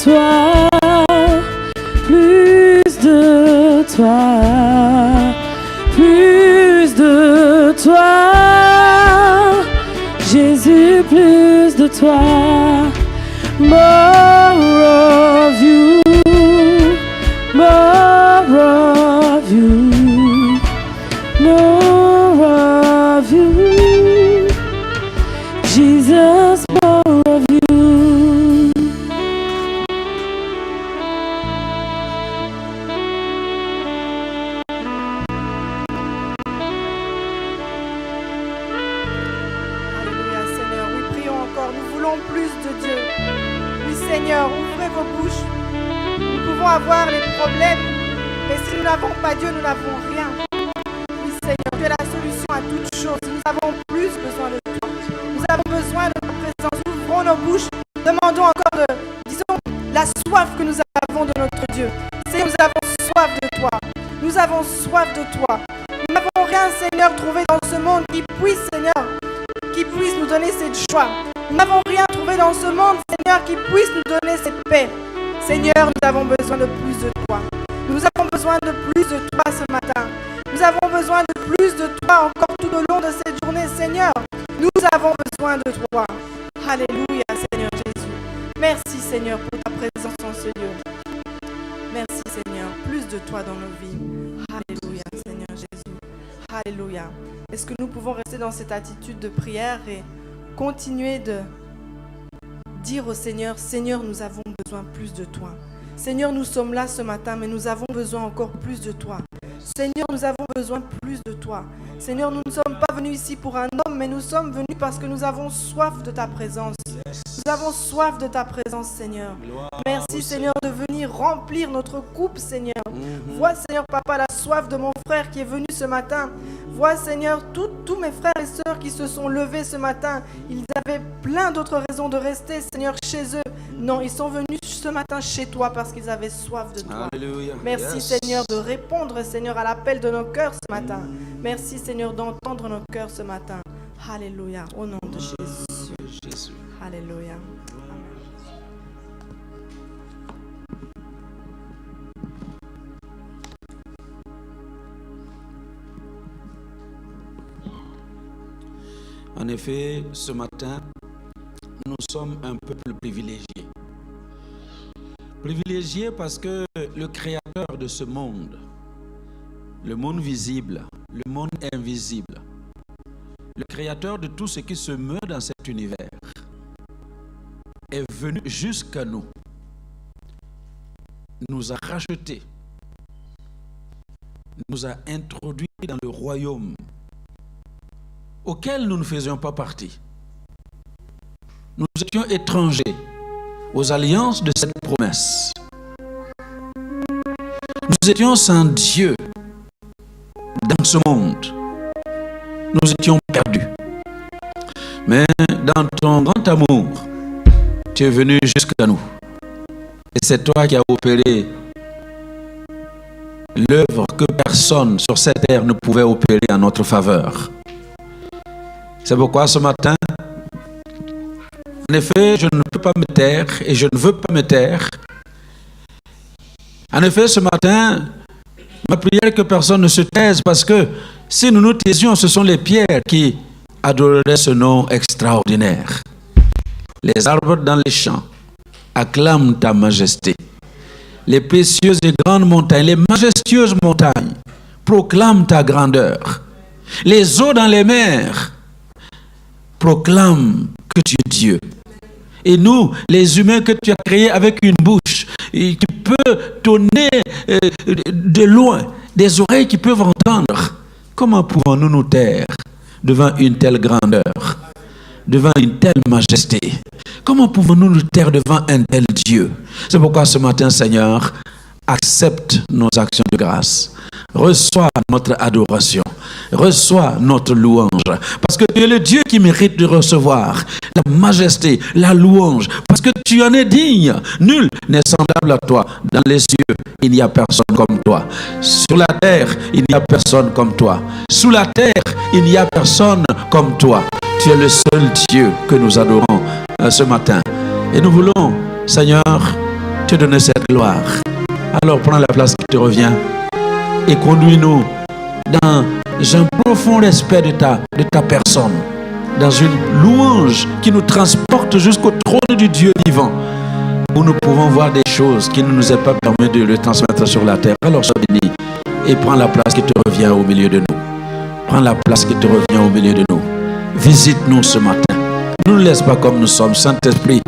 toi, plus de toi, plus de toi, Jésus, plus de toi, more of you, more of you, more of you, Jesus, more of you. Seigneur, ouvrez vos bouches. Nous pouvons avoir les problèmes, mais si nous n'avons pas Dieu, nous n'avons rien. Oui, Seigneur, tu es la solution à toutes choses. Nous avons plus besoin de toi. Nous avons besoin de ta présence. Ouvrons nos bouches. Demandons encore disons, la soif que nous avons de notre Dieu. Seigneur, nous avons soif de toi. Nous avons soif de toi. Nous n'avons rien, Seigneur, trouvé dans ce monde qui puisse, Seigneur, qui puisse nous donner cette joie. Nous n'avons rien trouvé dans ce monde, Seigneur, qui puisse nous donner cette paix. Seigneur, nous avons besoin de plus de toi. Nous avons besoin de plus de toi ce matin. Nous avons besoin de plus de toi encore tout au long de cette journée, Seigneur. Nous avons besoin de toi. Alléluia, Seigneur Jésus. Merci, Seigneur, pour ta présence en ce lieu. Merci, Seigneur. Plus de toi dans nos vies. Alléluia, Seigneur Jésus. Alléluia. Est-ce que nous pouvons rester dans cette attitude de prière et continuer de dire au Seigneur, Seigneur, nous avons besoin plus de toi. Seigneur, nous sommes là ce matin, mais nous avons besoin encore plus de toi. Seigneur, nous avons besoin plus de toi. Seigneur, nous ne sommes pas venus ici pour un homme, mais nous sommes venus parce que nous avons soif de ta présence. Nous avons soif de ta présence, Seigneur. Merci, Seigneur, de venir remplir notre coupe, Seigneur. Vois, Seigneur, Papa, la soif de mon frère qui est venu ce matin. Vois, Seigneur, tous mes frères et sœurs qui se sont levés ce matin. Ils avaient plein d'autres raisons de rester, Seigneur, chez eux. Non, ils sont venus ce matin chez toi parce qu'ils avaient soif de toi. Alléluia. Merci, Seigneur, de répondre, Seigneur, à l'appel de nos cœurs ce matin. Merci, Seigneur, d'entendre nos cœurs ce matin. Alléluia. Au nom de Jésus. Alléluia. En effet, ce matin, nous sommes un peuple privilégié. Privilégié parce que le créateur de ce monde, le monde visible, le monde invisible, le créateur de tout ce qui se meurt dans cet univers, est venu jusqu'à nous, nous a rachetés, nous a introduits dans le royaume auquel nous ne faisions pas partie. Nous étions étrangers aux alliances de cette promesse. Nous étions sans Dieu dans ce monde. Nous étions perdus. Mais dans ton grand amour, tu es venu jusqu'à nous. Et c'est toi qui as opéré l'œuvre que personne sur cette terre ne pouvait opérer en notre faveur. C'est pourquoi ce matin, en effet, je ne peux pas me taire et je ne veux pas me taire. En effet, ce matin, ma prière est que personne ne se taise parce que si nous nous taisions, ce sont les pierres qui adoreraient ce nom extraordinaire. Les arbres dans les champs acclament ta majesté. Les précieuses et grandes montagnes, les majestueuses montagnes proclament ta grandeur. Les eaux dans les mers proclament que tu es Dieu. Et nous, les humains que tu as créés avec une bouche et qui peut tonner de loin, des oreilles qui peuvent entendre, comment pouvons-nous nous taire devant une telle grandeur, devant une telle majesté? Comment pouvons-nous nous taire devant un tel Dieu? C'est pourquoi ce matin, Seigneur, accepte nos actions de grâce. Reçois notre adoration. Reçois notre louange. Parce que tu es le Dieu qui mérite de recevoir la majesté, la louange. Parce que tu en es digne. Nul n'est semblable à toi. Dans les cieux, il n'y a personne comme toi. Sur la terre, il n'y a personne comme toi. Sous la terre, il n'y a personne comme toi. Tu es le seul Dieu que nous adorons ce matin. Et nous voulons, Seigneur, te donner cette gloire. Alors prends la place qui te revient et conduis-nous dans un profond respect de ta personne, dans une louange qui nous transporte jusqu'au trône du Dieu vivant, où nous pouvons voir des choses qui ne nous est pas permis de le transmettre sur la terre. Alors sois béni et prends la place qui te revient au milieu de nous. Prends la place qui te revient au milieu de nous. Visite-nous ce matin. Ne nous laisse pas comme nous sommes, Saint-Esprit.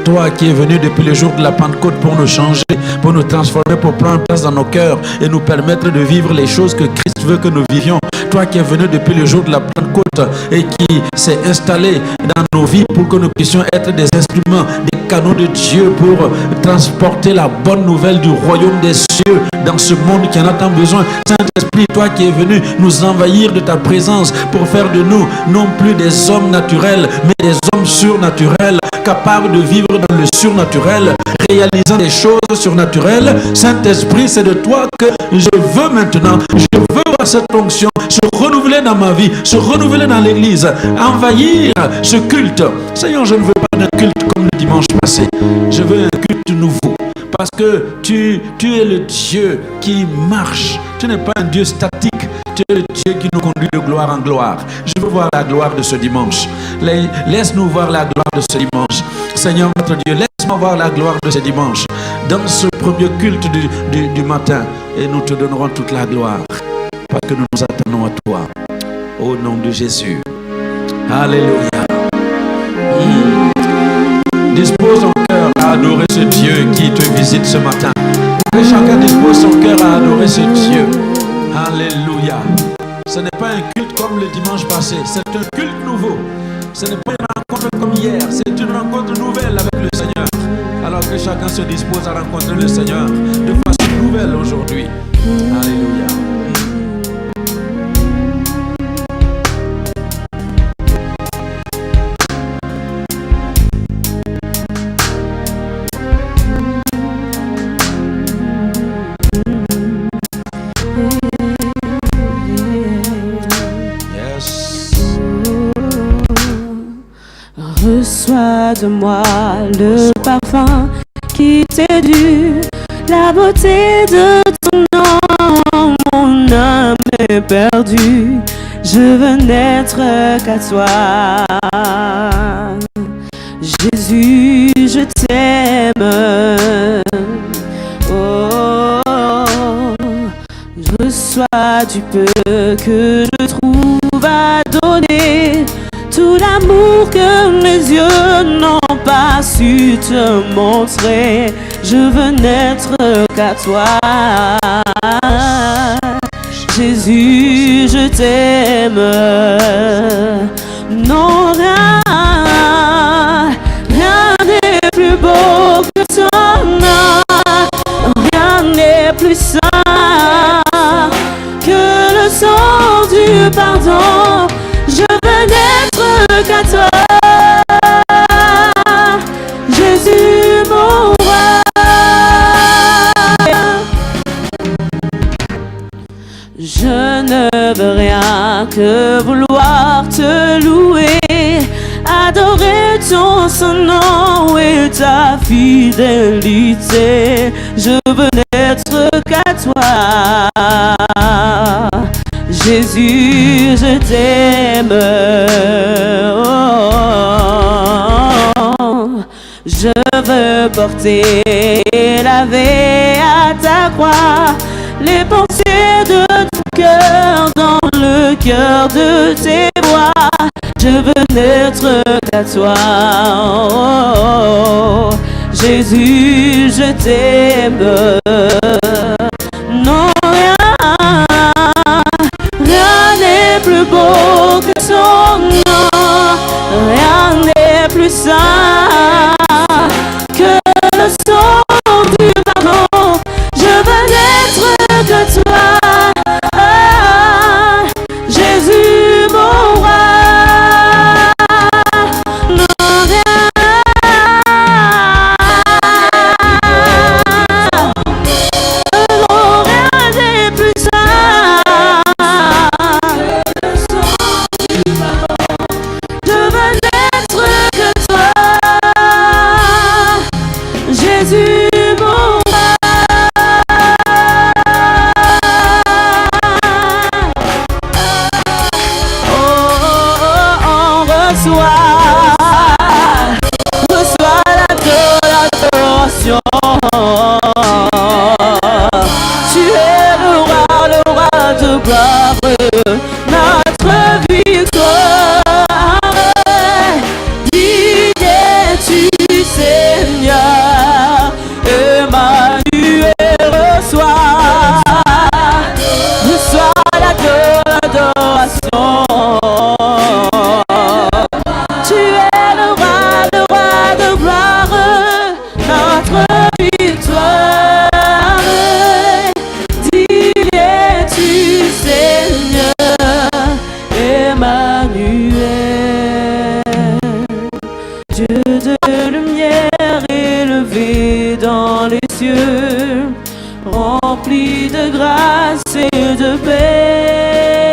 Toi qui es venu depuis le jour de la Pentecôte pour nous changer, pour nous transformer, pour prendre place dans nos cœurs et nous permettre de vivre les choses que Christ veut que nous vivions. Toi qui es venu depuis le jour de la Pentecôte et qui s'est installé dans nos vies pour que nous puissions être des instruments, des canaux de Dieu pour transporter la bonne nouvelle du royaume des cieux dans ce monde qui en a tant besoin. Saint-Esprit, toi qui es venu nous envahir de ta présence pour faire de nous non plus des hommes naturels, mais des hommes surnaturels, capables de vivre dans le surnaturel, réalisant des choses surnaturelles. Saint-Esprit, c'est de toi que je veux maintenant, je veux à cette onction se renouveler dans ma vie, se renouveler dans l'église, envahir ce culte. Seigneur, je ne veux pas d'un culte comme le dimanche passé, je veux un culte nouveau. Parce que tu es le Dieu qui marche. Tu n'es pas un Dieu statique. Tu es le Dieu qui nous conduit de gloire en gloire. Je veux voir la gloire de ce dimanche. Laisse-nous voir la gloire de ce dimanche. Seigneur notre Dieu, laisse-moi voir la gloire de ce dimanche. Dans ce premier culte du matin. Et nous te donnerons toute la gloire. Parce que nous nous attendons à toi. Au nom de Jésus. Alléluia. Dispose ton cœur à adorer ce Dieu qui te visite ce matin. Que chacun dispose son cœur à adorer ce Dieu. Alléluia. Ce n'est pas un culte comme le dimanche passé. C'est un culte nouveau. Ce n'est pas une rencontre comme hier. C'est une rencontre nouvelle avec le Seigneur. Alors que chacun se dispose à rencontrer le Seigneur de façon nouvelle aujourd'hui. Alléluia. Reçois de moi le parfum qui t'est dû, la beauté de ton nom. Mon âme est perdue, je veux n'être qu'à toi. Jésus, je t'aime. Oh, reçois du peu que je trouve à donner. Tout l'amour que mes yeux n'ont pas su te montrer, je veux n'être qu'à toi. Jésus, je t'aime. Non, rien n'est plus beau que ton nom. Rien n'est plus saint que le sang du pardon. Je veux n'être qu'à toi, Jésus mon roi. Je ne veux rien que vouloir te louer, adorer ton saint nom et ta fidélité. Je veux n'être qu'à toi. Jésus, je t'aime. Oh, je veux porter, laver à ta croix les pensées de ton cœur dans le cœur de tes voix. Je veux n'être qu'à toi. Oh, Jésus, je t'aime. Non, rien n'est plus beau que son nom, rien n'est plus saint que le sang du pardon. Je veux n'être que toi, ah, Jésus mon roi. Non, rien. lumière élevée dans les cieux, rempli de grâce et de paix,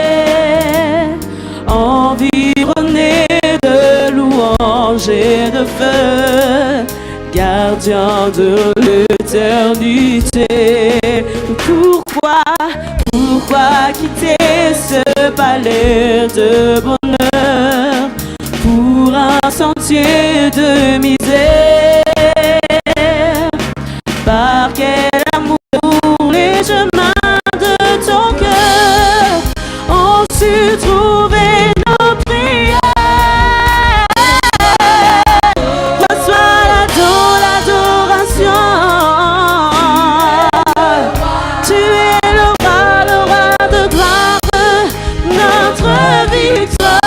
environné de louanges et de feu, gardien de l'éternité. Pourquoi quitter ce palais de bonheur pour un sentier de misère? Par quel amour les chemins de ton cœur ont su trouver nos prières? Reçois l'adoration. Tu es le roi de gloire, notre victoire.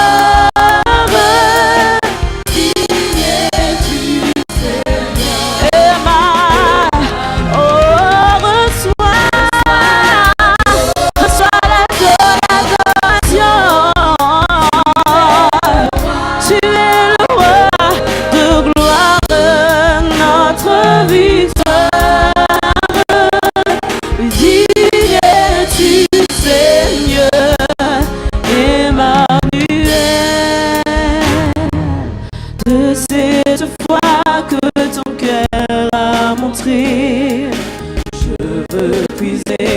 Je veux puiser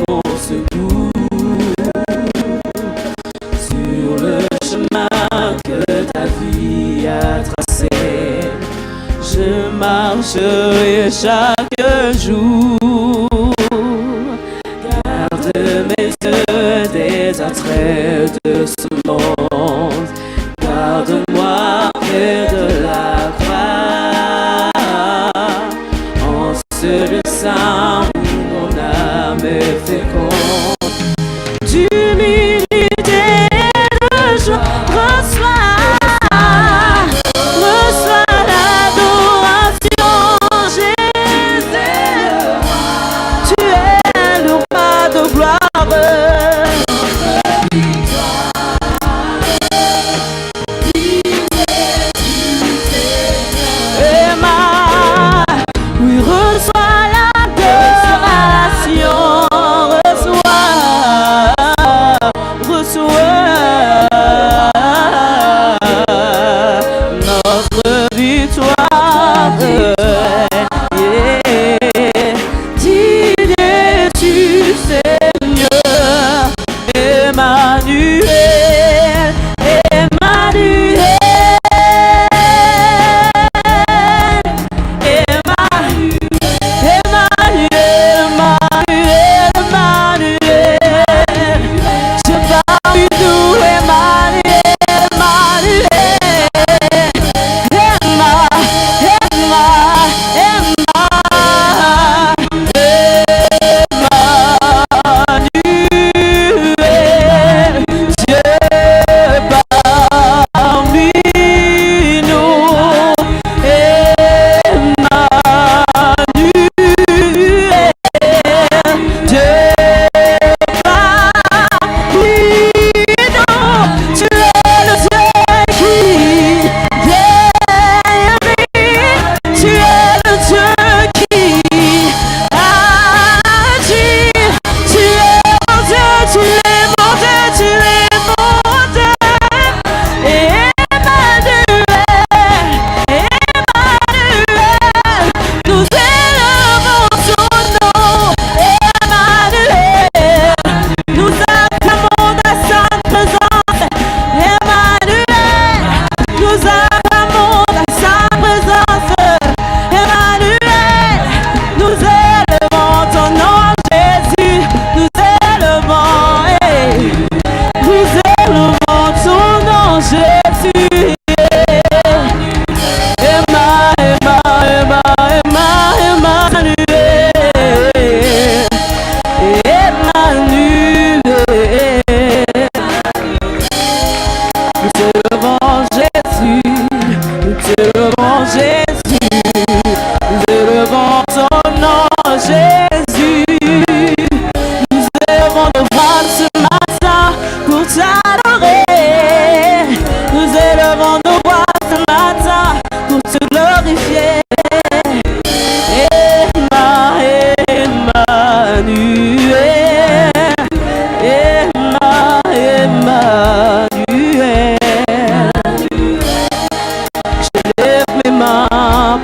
mon secours sur le chemin que ta vie a tracé. Je marcherai chaque jour, garde mes yeux des attraits de ce monde, garde-moi près de la croix. Le sein où mon âme est féconde, d'humilité et de joie, reçois l'adoration, Jésus.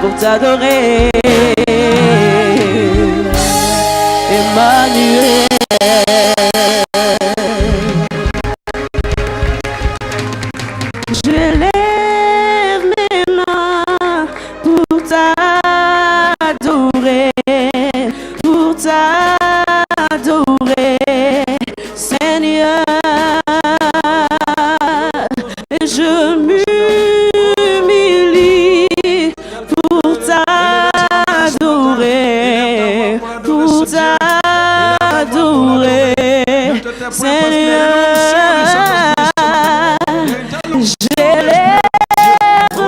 pour t'adorer. Emmanuel. Je lève mes mains pour t'adorer, Seigneur. Et je m'humilie pour t'adorer, Seigneur. J'élève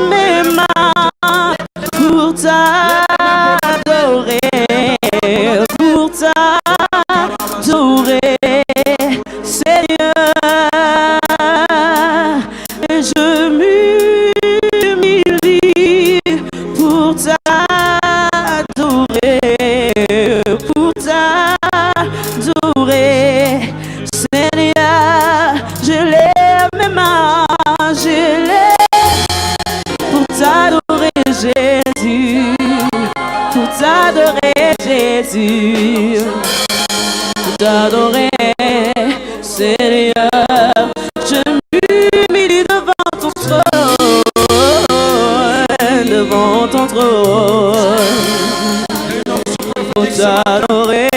mes mains pour t'adorer, Seigneur. Et je m'humilie pour t'adorer, Seigneur. Je lève mes mains, pour t'adorer Jésus, pour t'adorer Seigneur. Je m'humilie devant ton trône, pour t'adorer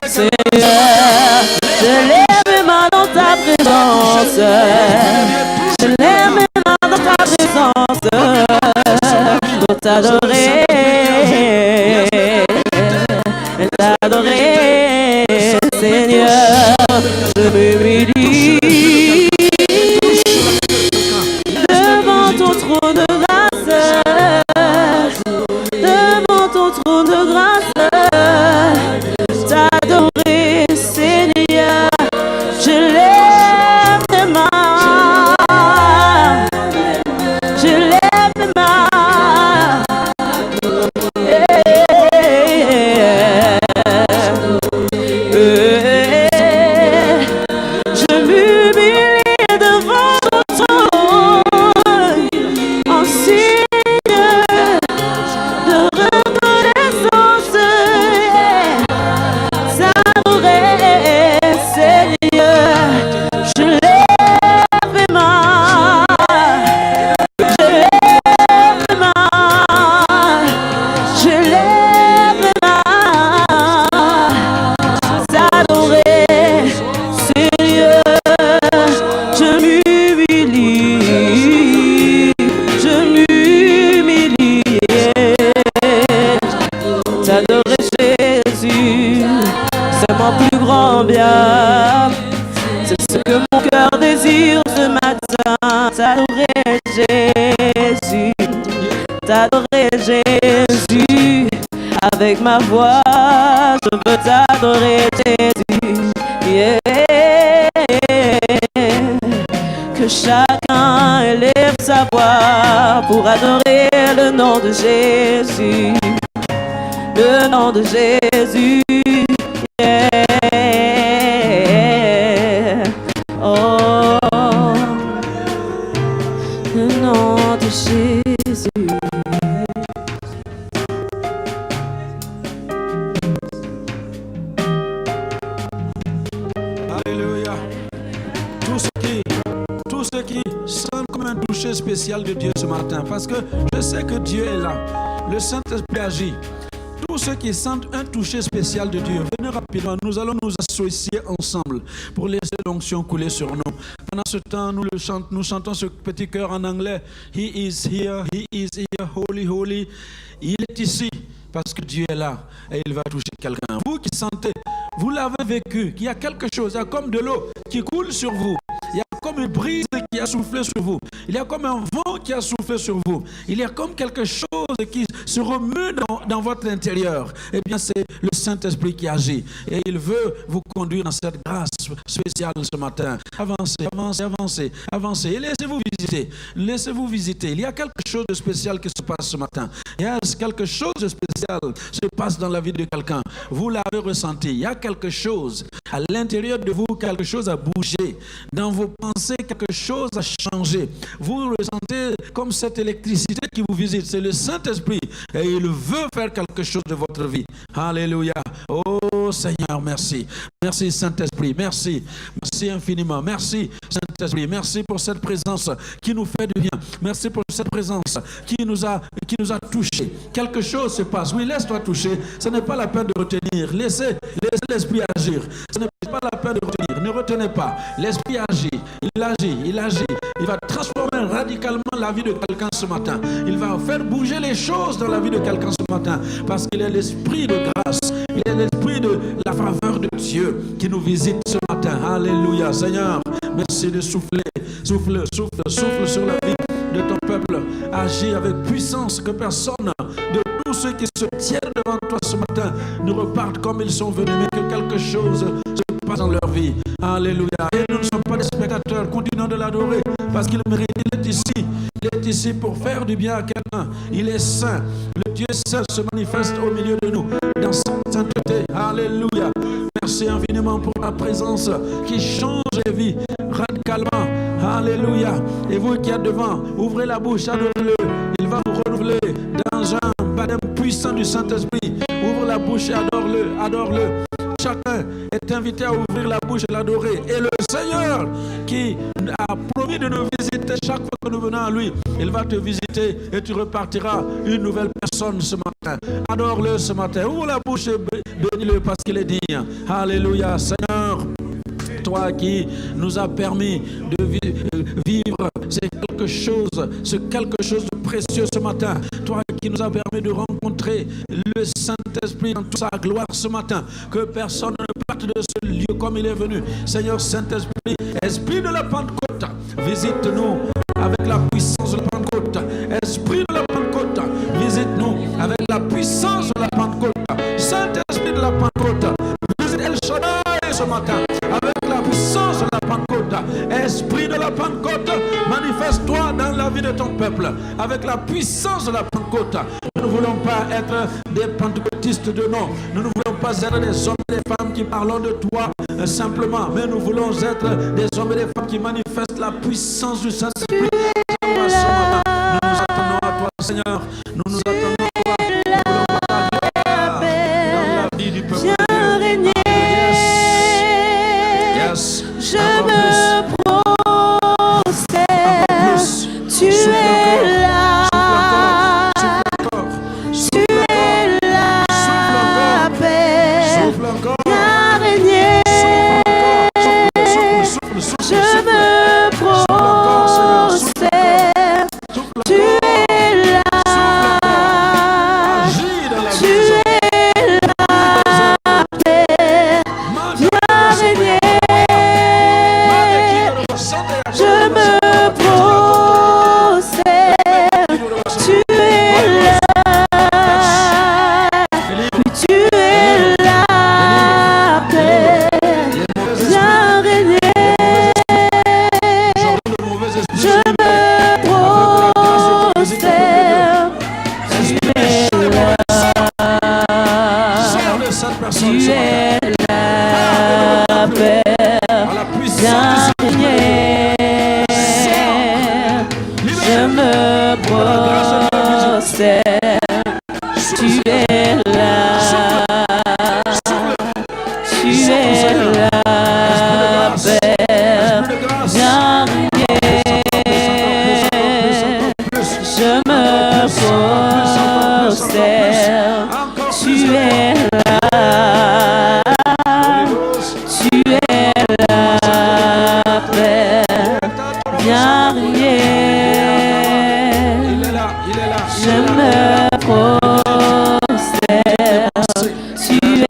Seigneur. Je lève mes mains dans ta présence, je lève mes mains dans ta présence, pour t'adorer, Seigneur. Je m'humilie devant ton trône de grâce, t'adorer Seigneur. Je lève mes mains, je lève mes mains. Je m'humilie devant ton trône en signe de reconnaissance. T'adorer Seigneur. Je lève mes mains, je lève mes mains, t'adorer Seigneur. Je m'humilie, t'adorer Jésus. C'est mon plus grand bien, c'est ce que mon cœur désire ce matin. T'adorer Jésus, avec ma voix, je veux t'adorer Jésus. Yeah. Que chacun élève sa voix pour adorer le nom de Jésus, le nom de Jésus. Yeah. Oh, le nom de Jésus. Alléluia. Tous ceux qui sentent comme un toucher spécial de Dieu ce matin, parce que je sais que Dieu est là. Le Saint-Esprit agit. Tous ceux qui sentent un toucher spécial de Dieu, venez rapidement. Nous allons nous associer ensemble pour laisser l'onction couler sur nous. Pendant ce temps, nous chantons ce petit chœur en anglais. He is here, holy, holy. Il est ici parce que Dieu est là et il va toucher quelqu'un. Vous qui sentez, vous l'avez vécu, qu'il y a quelque chose, il y a comme de l'eau qui coule sur vous. Il y a comme une brise qui a soufflé sur vous. Il y a comme un vent qui a soufflé sur vous. Il y a comme quelque chose qui se remue dans votre intérieur. Eh bien, c'est le Saint-Esprit qui agit. Et il veut vous conduire dans cette grâce spéciale ce matin. Avancez, avancez, avancez, avancez. Et laissez-vous visiter. Laissez-vous visiter. Il y a quelque chose de spécial qui se passe ce matin. Il y a quelque chose de spécial qui se passe dans la vie de quelqu'un. Vous l'avez ressenti. Il y a quelque chose à l'intérieur de vous, quelque chose a bougé dans vos pensées, quelque chose a changé. Vous ressentez comme cette électricité qui vous visite. C'est le Saint-Esprit et il veut faire quelque chose de votre vie. Alléluia. Oh Seigneur, merci. Merci Saint-Esprit. Merci. Merci infiniment. Merci Saint-Esprit. Merci pour cette présence qui nous fait du bien. Merci pour cette présence qui nous a touchés. Quelque chose se passe. Oui, laisse-toi toucher. Ce n'est pas la peine de retenir. Laissez l'Esprit agir. Ce n'est pas la peine de retenir. Ne retenez pas. L'Esprit agit. Il agit. Il va transformer radicalement la vie de quelqu'un ce matin. Il va faire bouger les choses dans la vie de quelqu'un ce matin. Parce qu'il est l'Esprit de grâce. Il est l'Esprit de la faveur de Dieu qui nous visite ce matin. Alléluia. Seigneur, merci de souffler. Souffle sur la vie de ton peuple. Agis avec puissance, que personne de tous ceux qui se tiennent devant toi ce matin ne repartent comme ils sont venus, mais que quelque chose se passe dans leur vie. Alléluia. Et nous ne sommes pas des spectateurs, continuons de l'adorer parce qu'il mérite. Il est ici pour faire du bien à quelqu'un. Il est saint. Le Dieu saint se manifeste au milieu de nous dans sa sainteté. Alléluia. Merci infiniment pour la présence qui change les vies radicalement. Alléluia. Et vous qui êtes devant, ouvrez la bouche, adorez-le. Il va vous renouveler dans un baptême puissant du Saint-Esprit. Ouvre la bouche et adore-le. Chacun est invité à ouvrir la bouche et l'adorer. Et le Seigneur qui a promis de nous visiter chaque fois que nous venons à lui, il va te visiter et tu repartiras une nouvelle personne ce matin. Adore-le ce matin. Ouvre la bouche et bénis-le parce qu'il est digne. Alléluia. Seigneur, toi qui nous as permis de vivre c'est quelque chose de précieux ce matin. Toi qui nous as permis de rencontrer le Saint-Esprit dans toute sa gloire ce matin. Que personne ne parte de ce lieu comme il est venu. Seigneur Saint-Esprit, Esprit de la Pentecôte, visite-nous avec la puissance de la Pentecôte. Esprit de la Pentecôte, visite-nous avec la puissance de la Pentecôte. Saint-Esprit de la Pentecôte, visite El Shaddai ce matin avec la puissance de la Pentecôte. Esprit de la Pentecôte, manifeste-toi dans la vie de ton peuple avec la puissance de la Pentecôte. Nous ne voulons pas être des pentecôtistes de nom. Nous ne voulons pas être des hommes et des femmes qui parlons de toi simplement, mais nous voulons être des hommes et des femmes qui manifestent la puissance du Saint-Esprit. Nous nous attendons à toi, Seigneur. Nous nous attendons à toi. Nous voulons voir ta gloire dans la vie du peuple. Yes. Je me prosterne. Tu es là. Tu es la paix. Viens régner. Je me prosterne. Tu es là. Tu es la paix. Viens régner. Je me prosterne. Tu es là. Tu es la paix. Viens régner. Je me prosterne. Tu es là. Tu es la paix. Viens régner. Je me prosterne. Tu es là. Tu es la paix. Viens régner. Je me prosterne. Tu es là. Tu es la paix. Viens régner. Je me prosterne. Tu es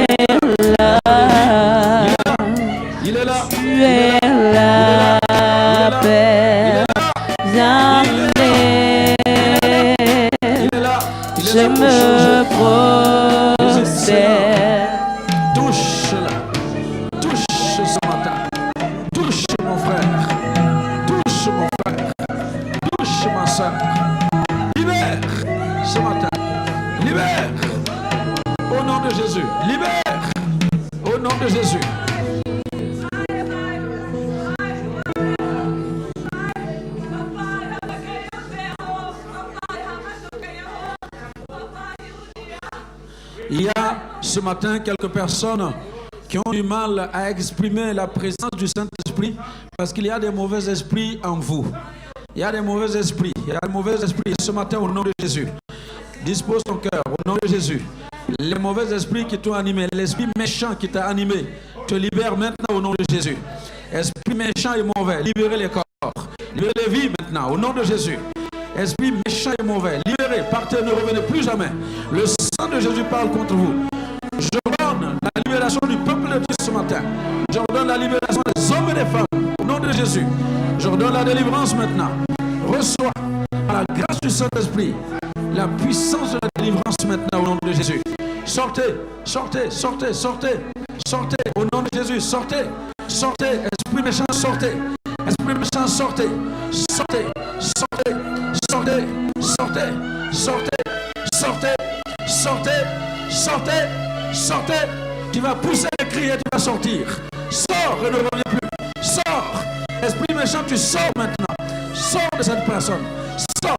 là. Tu es la paix. Viens régner. Je me prosterne. Touche ce matin. Touche mon frère. Touche mon frère. Touche ma soeur. Libère ce matin. Libère. Au nom de Jésus. Libère. Au nom de Jésus. Il y a ce matin quelques personnes qui ont du mal à exprimer la présence du Saint-Esprit parce qu'il y a des mauvais esprits en vous. Il y a des mauvais esprits. Il y a des mauvais esprits ce matin au nom de Jésus. Dispose ton cœur au nom de Jésus. Les mauvais esprits qui t'ont animé, l'esprit méchant qui t'a animé, te libère maintenant au nom de Jésus. Esprit méchant et mauvais, libérez les corps. Libérez les vies maintenant au nom de Jésus. Esprit méchant et mauvais, libérez, partez, ne revenez plus jamais. Le sang de Jésus parle contre vous. J'ordonne la libération du peuple de Dieu ce matin. J'ordonne la libération des hommes et des femmes au nom de Jésus. J'ordonne la délivrance maintenant. Reçois par la grâce du Saint-Esprit la puissance de la délivrance maintenant au nom de Jésus. Sortez, sortez, sortez, sortez, sortez au nom de Jésus, sortez, sortez, esprit méchant, sortez, esprit méchant, sortez, sortez, sortez, sortez, sortez, sortez, sortez, sortez, sortez, sortez. Tu vas pousser et crier, tu vas sortir. Sors et ne reviens plus. Sors. Esprit méchant, tu sors maintenant. Sors de cette personne. Sors.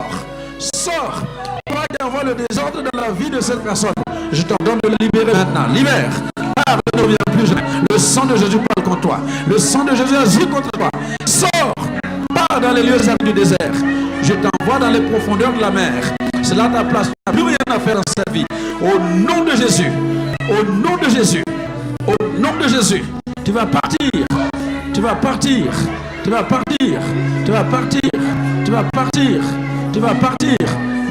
Sors. Toi qui envoies le désordre dans la vie de cette personne, je t'ordonne de le libérer maintenant. Libère. Pars, ne reviens plus jamais. Le sang de Jésus parle contre toi. Le sang de Jésus agit contre toi. Sors. Pars dans les lieux du désert. Je t'envoie dans les profondeurs de la mer. C'est là ta place. Tu n'as plus rien à faire dans cette vie. Au nom de Jésus. Au nom de Jésus. Au nom de Jésus. Tu vas partir. Tu vas partir. Tu vas partir. Tu vas partir. Tu vas partir. Tu vas partir.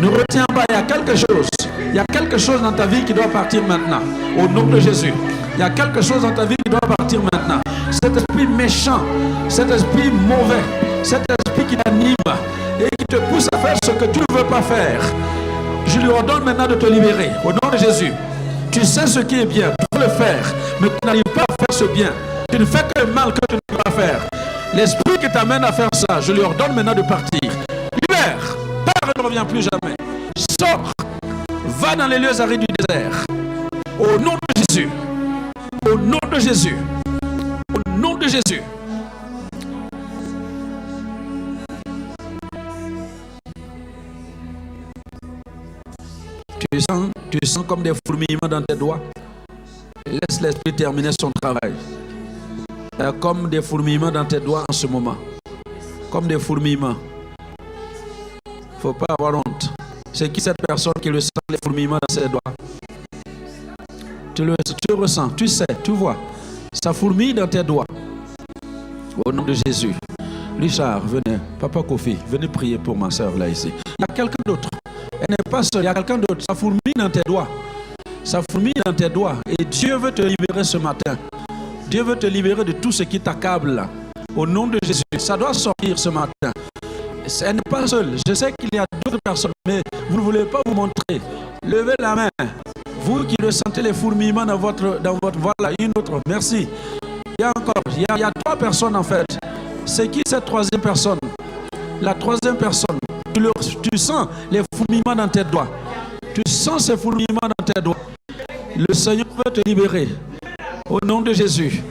Ne retiens pas. Il y a quelque chose. Il y a quelque chose dans ta vie qui doit partir maintenant. Au nom de Jésus. Il y a quelque chose dans ta vie qui doit partir maintenant. Cet esprit méchant, cet esprit mauvais, cet esprit qui t'anime et qui te pousse à faire ce que tu ne veux pas faire. Je lui ordonne maintenant de te libérer. Au nom de Jésus. Tu sais ce qui est bien. Tu peux le faire. Mais tu n'arrives pas à faire ce bien. Tu ne fais que le mal que tu ne peux pas faire. L'esprit qui t'amène à faire ça, je lui ordonne maintenant de partir. Libère. Pars et ne reviens plus jamais. Sors. Va dans les lieux arides du désert. Au nom de Jésus. Au nom de Jésus. Au nom de Jésus. Tu sens comme des fourmillements dans tes doigts. Laisse l'esprit terminer son travail. Comme des fourmillements dans tes doigts en ce moment. Comme des fourmillements. Il ne faut pas avoir honte. C'est qui cette personne qui le sent, les fourmillements dans ses doigts? Tu le ressens, tu sais, tu vois. Ça fourmille dans tes doigts. Au nom de Jésus. Richard, venez. Papa Kofi, venez prier pour ma soeur là ici. Il y a quelqu'un d'autre. Elle n'est pas seule, il y a quelqu'un d'autre. Ça fourmille dans tes doigts. Ça fourmille dans tes doigts. Et Dieu veut te libérer ce matin. Dieu veut te libérer de tout ce qui t'accable là. Au nom de Jésus. Ça doit sortir ce matin. Elle n'est pas seule. Je sais qu'il y a d'autres personnes, mais vous ne voulez pas vous montrer. Levez la main. Vous qui ressentez les fourmillements dans votre voilà, une autre. Merci. Il y a encore. Il y a 3 personnes en fait. C'est qui cette 3e personne? La 3e personne. Tu sens les fourmillements dans tes doigts. Tu sens ces fourmillements dans tes doigts. Le Seigneur veut te libérer. Au nom de Jésus.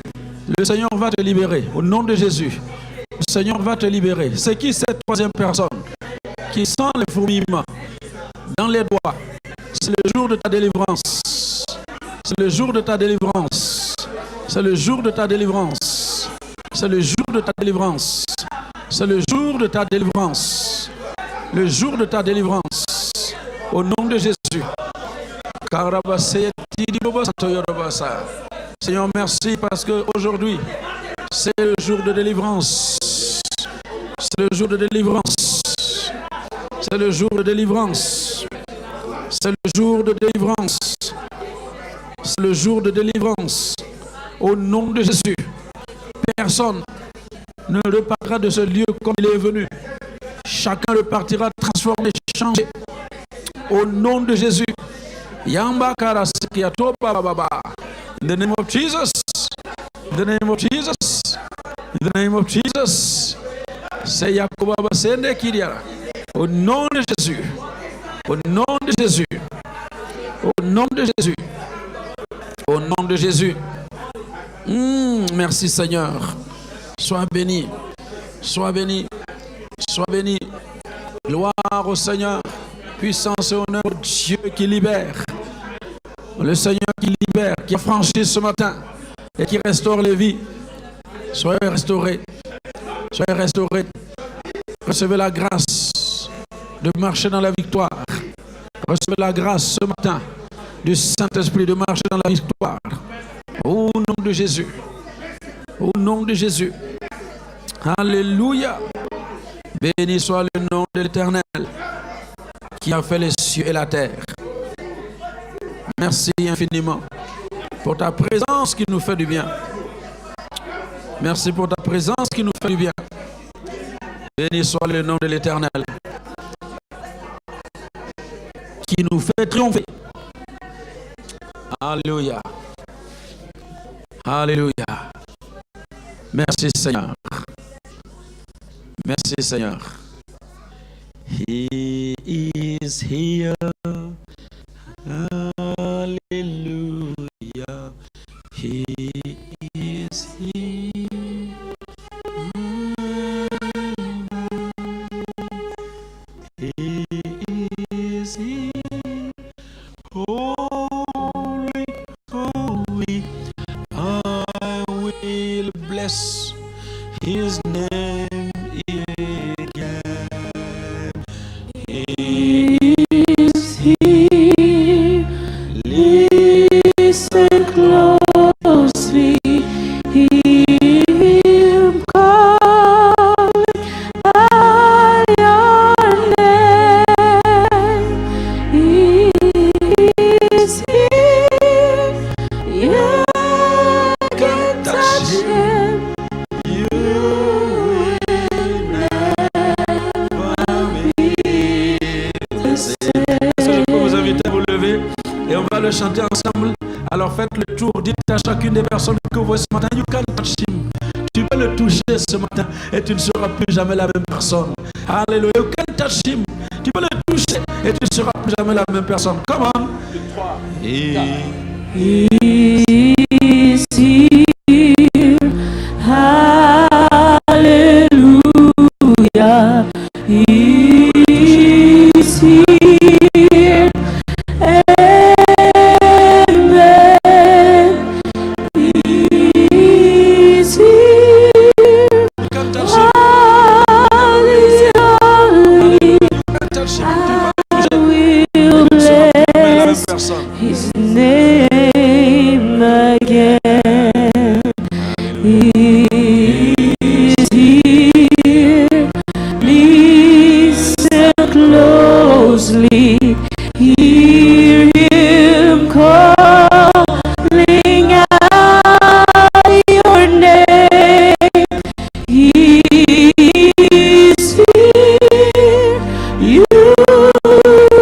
Le Seigneur va te libérer. Au nom de Jésus. Le Seigneur va te libérer. C'est qui cette 3e personne qui sent les fourmillements dans les doigts? C'est le jour de ta délivrance. C'est le jour de ta délivrance. C'est le jour de ta délivrance. C'est le jour de ta délivrance. C'est le jour de ta délivrance. Le jour de ta délivrance. Au nom de Jésus. Seigneur, merci parce qu'aujourd'hui, c'est le jour de délivrance. C'est le jour de délivrance. C'est le jour de délivrance. C'est le jour de délivrance. C'est le jour de délivrance. Au nom de Jésus. Personne ne repartira de ce lieu comme il est venu. Chacun repartira transformé, changé. Au nom de Jésus. Yamba karasikiato baba. In the name of Jesus. In the name of Jesus. In the name of Jesus. C'est Yakoba Basende Kiria. Au nom de Jésus. Au nom de Jésus. Au nom de Jésus. Au nom de Jésus. Merci Seigneur. Sois béni. Sois béni. Sois béni. Gloire au Seigneur. Puissance et honneur au Dieu qui libère. Le Seigneur qui libère, qui a franchi ce matin et qui restaure les vies. Soyez restaurés. Soyez restaurés. Recevez la grâce de marcher dans la victoire. Recevez la grâce ce matin du Saint-Esprit de marcher dans la victoire. Au nom de Jésus. Au nom de Jésus. Alléluia. Béni soit le nom de l'Éternel qui a fait les cieux et la terre. Merci infiniment pour ta présence qui nous fait du bien. Merci pour ta présence qui nous fait du bien. Béni soit le nom de l'Éternel qui nous fait triompher. Alléluia. Alléluia. Merci Seigneur. Merci Seigneur. He is here. Hallelujah. He is here. He is here. Holy, holy. I will bless his name again. He is here. Listen closely. Hear him calling out your name. He is here. You can touch him. You will never be the same. Je peux vous inviter à vous lever et on va le chanter ensemble. Alors faites le tour, dites à chacune des personnes que vous voyez ce matin, you can touch him. Tu peux le toucher ce matin et tu ne seras plus jamais la même personne. Alléluia, you can touch him. Tu peux le toucher et tu ne seras plus jamais la même personne. Come on. He is here. Hallelujah. He is here. Amen. He is here. His name again. He is here. Listen closely. Hear him calling out your name. He is here. You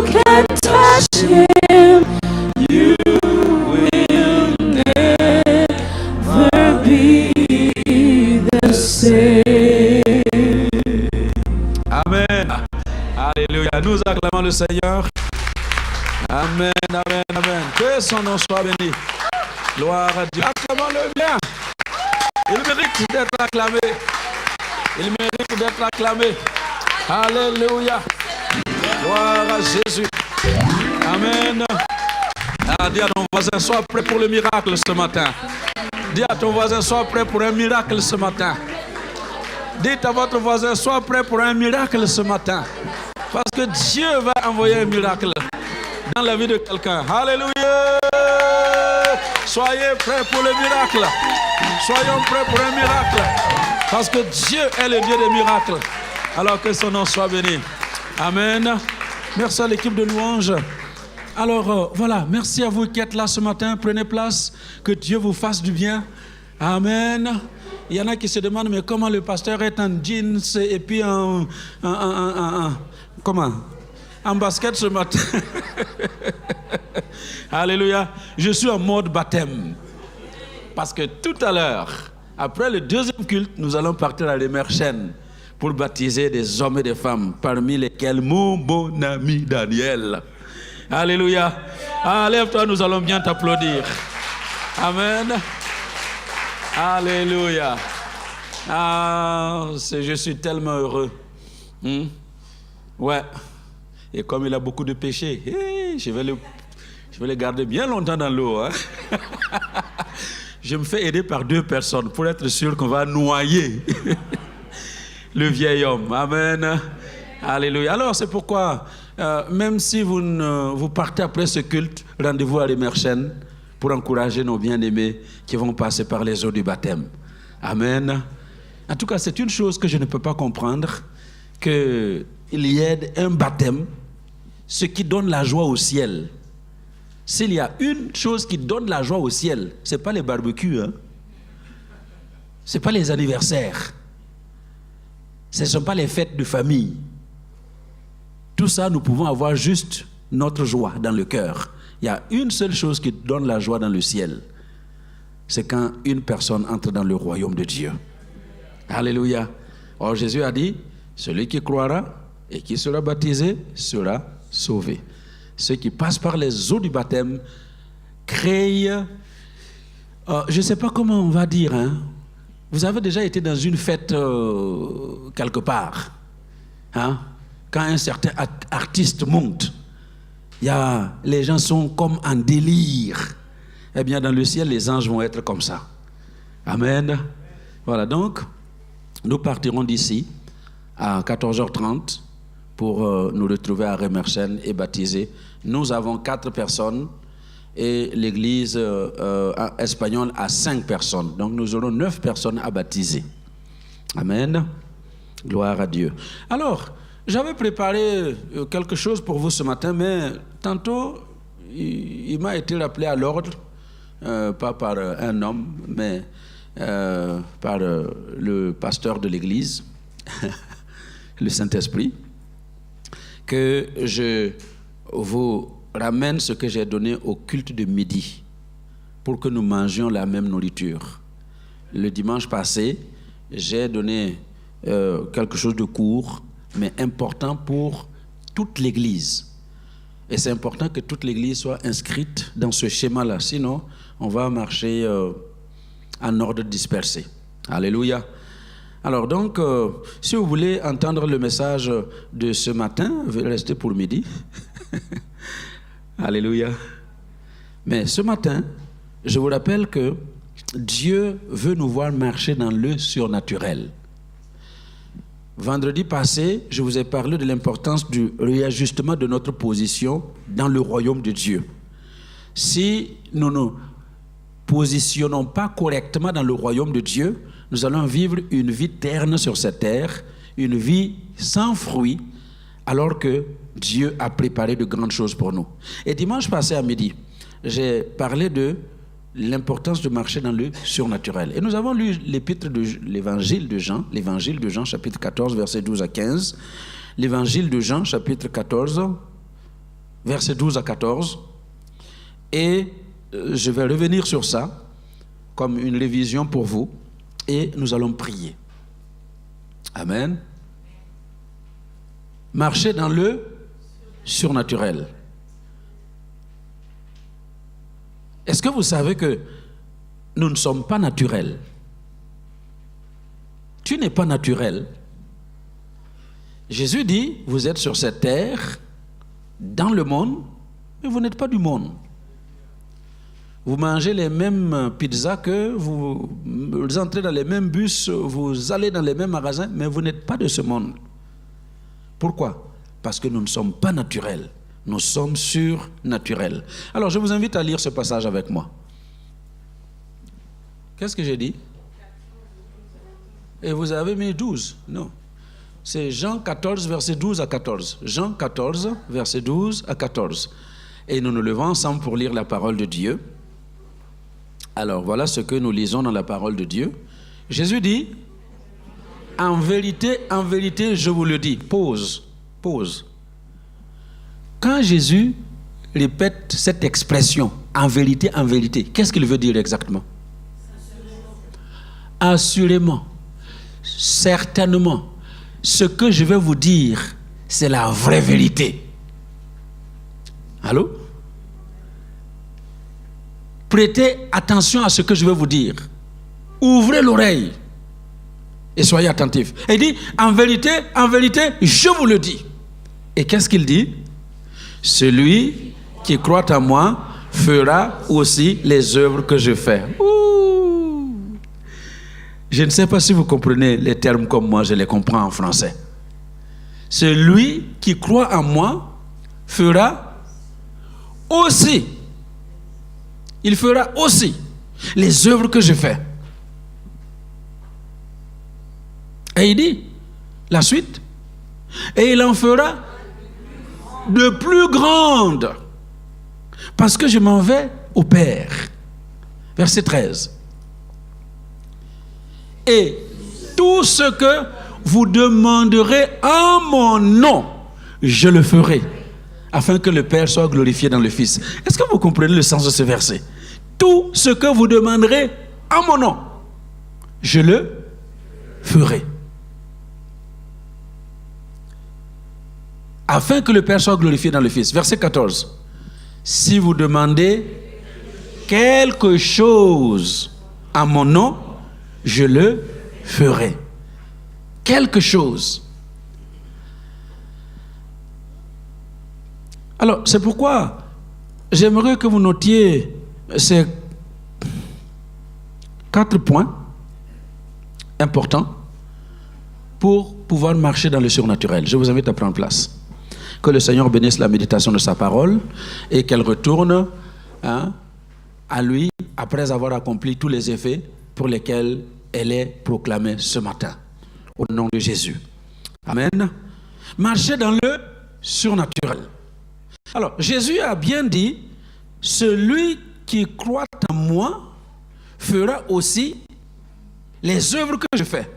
can touch him. You will never be the same. Amen. Alléluia. Nous acclamons le Seigneur. Amen, amen, amen. Que son nom soit béni. Gloire à Dieu. Acclamons-le bien. Il mérite d'être acclamé. Il mérite d'être acclamé. Alléluia. Gloire à Jésus. Amen. Dis à ton voisin, sois prêt pour le miracle ce matin. Dis à ton voisin, sois prêt pour un miracle ce matin. Dites à votre voisin, sois prêt pour un miracle ce matin. Parce que Dieu va envoyer un miracle dans la vie de quelqu'un. Alléluia. Soyez prêts pour le miracle. Soyons prêts pour un miracle. Parce que Dieu est le Dieu des miracles. Alors que son nom soit béni. Amen. Merci à l'équipe de louange. Alors voilà, merci à vous qui êtes là ce matin. Prenez place, que Dieu vous fasse du bien. Amen. Il y en a qui se demandent, mais comment le pasteur est en jeans et puis en basket ce matin. Alléluia. Je suis en mode baptême. Parce que tout à l'heure, après le deuxième culte, nous allons partir à l'Emerchen pour baptiser des hommes et des femmes, parmi lesquels mon bon ami Daniel. Alléluia. Lève-toi, nous allons bien t'applaudir. Amen. Alléluia. Je suis tellement heureux. Ouais. Et comme il a beaucoup de péchés, je Je vais les garder bien longtemps dans l'eau. Hein. Je me fais aider par 2 personnes pour être sûr qu'on va noyer le vieil homme. Amen. Alléluia. Alors, c'est pourquoi, même si vous partez après ce culte, rendez-vous à l'Emerchen pour encourager nos bien-aimés qui vont passer par les eaux du baptême. Amen. En tout cas, c'est une chose que je ne peux pas comprendre, qu'il y ait un baptême, ce qui donne la joie au ciel. S'il y a une chose qui donne la joie au ciel, ce n'est pas les barbecues, hein? Ce n'est pas les anniversaires, ce ne sont pas les fêtes de famille. Tout ça, nous pouvons avoir juste notre joie dans le cœur. Il y a une seule chose qui donne la joie dans le ciel, c'est quand une personne entre dans le royaume de Dieu. Alléluia. Or Jésus a dit, celui qui croira et qui sera baptisé sera sauvé. Ceux qui passent par les eaux du baptême créent, je ne sais pas comment on va dire, hein. Vous avez déjà été dans une fête quelque part, hein? Quand un certain artiste monte, les gens sont comme en délire. Eh bien, dans le ciel, les anges vont être comme ça. Amen. Voilà, donc, nous partirons d'ici à 14h30 pour nous retrouver à Remerchen et baptiser. Nous avons 4 personnes et l'église espagnole a 5 personnes. Donc, nous aurons 9 personnes à baptiser. Amen. Gloire à Dieu. Alors, j'avais préparé quelque chose pour vous ce matin, mais tantôt, il m'a été rappelé à l'ordre, pas par un homme, mais par le pasteur de l'église, le Saint-Esprit, que je vous ramène ce que j'ai donné au culte de midi pour que nous mangions la même nourriture. Le dimanche passé, j'ai donné quelque chose de court, mais important pour toute l'Église. Et c'est important que toute l'Église soit inscrite dans ce schéma-là. Sinon, on va marcher en ordre dispersé. Alléluia. Alors donc, si vous voulez entendre le message de ce matin, restez pour midi. Alléluia. Mais ce matin, je vous rappelle que Dieu veut nous voir marcher dans le surnaturel. Vendredi passé, je vous ai parlé de l'importance du réajustement de notre position dans le royaume de Dieu. Si nous ne positionnons pas correctement dans le royaume de Dieu, nous allons vivre une vie terne sur cette terre, une vie sans fruit, alors que Dieu a préparé de grandes choses pour nous. Et dimanche passé à midi, j'ai parlé de l'importance de marcher dans le surnaturel. Et nous avons lu l'épître de l'évangile de Jean, chapitre 14, versets 12 à 15. L'évangile de Jean, chapitre 14, versets 12 à 14. Et je vais revenir sur ça comme une révision pour vous. Et nous allons prier. Amen. Marcher dans le surnaturel. Est-ce que vous savez que nous ne sommes pas naturels? Tu n'es pas naturel. Jésus dit, vous êtes sur cette terre, dans le monde, mais vous n'êtes pas du monde. Vous mangez les mêmes pizzas que vous entrez dans les mêmes bus, vous allez dans les mêmes magasins, mais vous n'êtes pas de ce monde. Pourquoi? Parce que nous ne sommes pas naturels. Nous sommes surnaturels. Alors, je vous invite à lire ce passage avec moi. Qu'est-ce que j'ai dit? Et vous avez mis 12? Non. C'est Jean 14, verset 12 à 14. Jean 14, verset 12 à 14. Et nous nous levons ensemble pour lire la parole de Dieu. Alors, voilà ce que nous lisons dans la parole de Dieu. Jésus dit, en vérité, je vous le dis. Pause. Quand Jésus répète cette expression, en vérité, qu'est-ce qu'il veut dire exactement? Assurément, certainement, ce que je vais vous dire, c'est la vraie vérité. Allô? Prêtez attention à ce que je vais vous dire. Ouvrez l'oreille et soyez attentifs. Et il dit, en vérité, je vous le dis. Et qu'est-ce qu'il dit? Celui qui croit en moi fera aussi les œuvres que je fais. Ouh. Je ne sais pas si vous comprenez les termes comme moi, je les comprends en français. Celui qui croit en moi fera aussi. Il fera aussi les œuvres que je fais. Et il dit, la suite, et il en fera de plus grandes, parce que je m'en vais au Père. Verset 13. Et tout ce que vous demanderez en mon nom, je le ferai, afin que le Père soit glorifié dans le Fils. Est-ce que vous comprenez le sens de ce verset? Tout ce que vous demanderez en mon nom, je le ferai. Afin que le Père soit glorifié dans le Fils. Verset 14. Si vous demandez quelque chose à mon nom, je le ferai. Quelque chose. Alors, c'est pourquoi j'aimerais que vous notiez ces 4 points importants pour pouvoir marcher dans le surnaturel. Je vous invite à prendre place. Que le Seigneur bénisse la méditation de sa parole et qu'elle retourne à lui après avoir accompli tous les effets pour lesquels elle est proclamée ce matin. Au nom de Jésus. Amen. Marcher dans le surnaturel. Alors, Jésus a bien dit, celui qui croit en moi fera aussi les œuvres que je fais.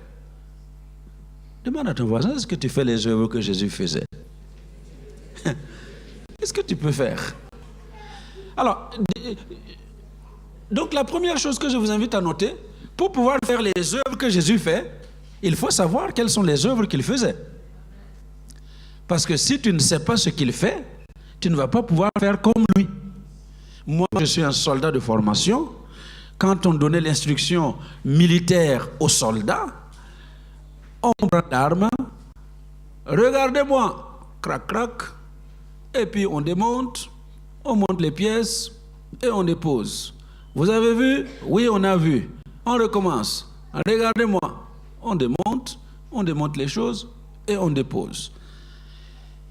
Demande à ton voisin, est-ce que tu fais les œuvres que Jésus faisait? Qu'est-ce que tu peux faire? Alors, donc la première chose que je vous invite à noter, pour pouvoir faire les œuvres que Jésus fait, il faut savoir quelles sont les œuvres qu'il faisait. Parce que si tu ne sais pas ce qu'il fait, tu ne vas pas pouvoir faire comme lui. Moi, je suis un soldat de formation. Quand on donnait l'instruction militaire aux soldats, on prend l'arme, regardez-moi, crac, crac, et puis on démonte, on monte les pièces et on dépose. Vous avez vu? Oui, on a vu. On recommence. Regardez-moi. On démonte les choses et on dépose.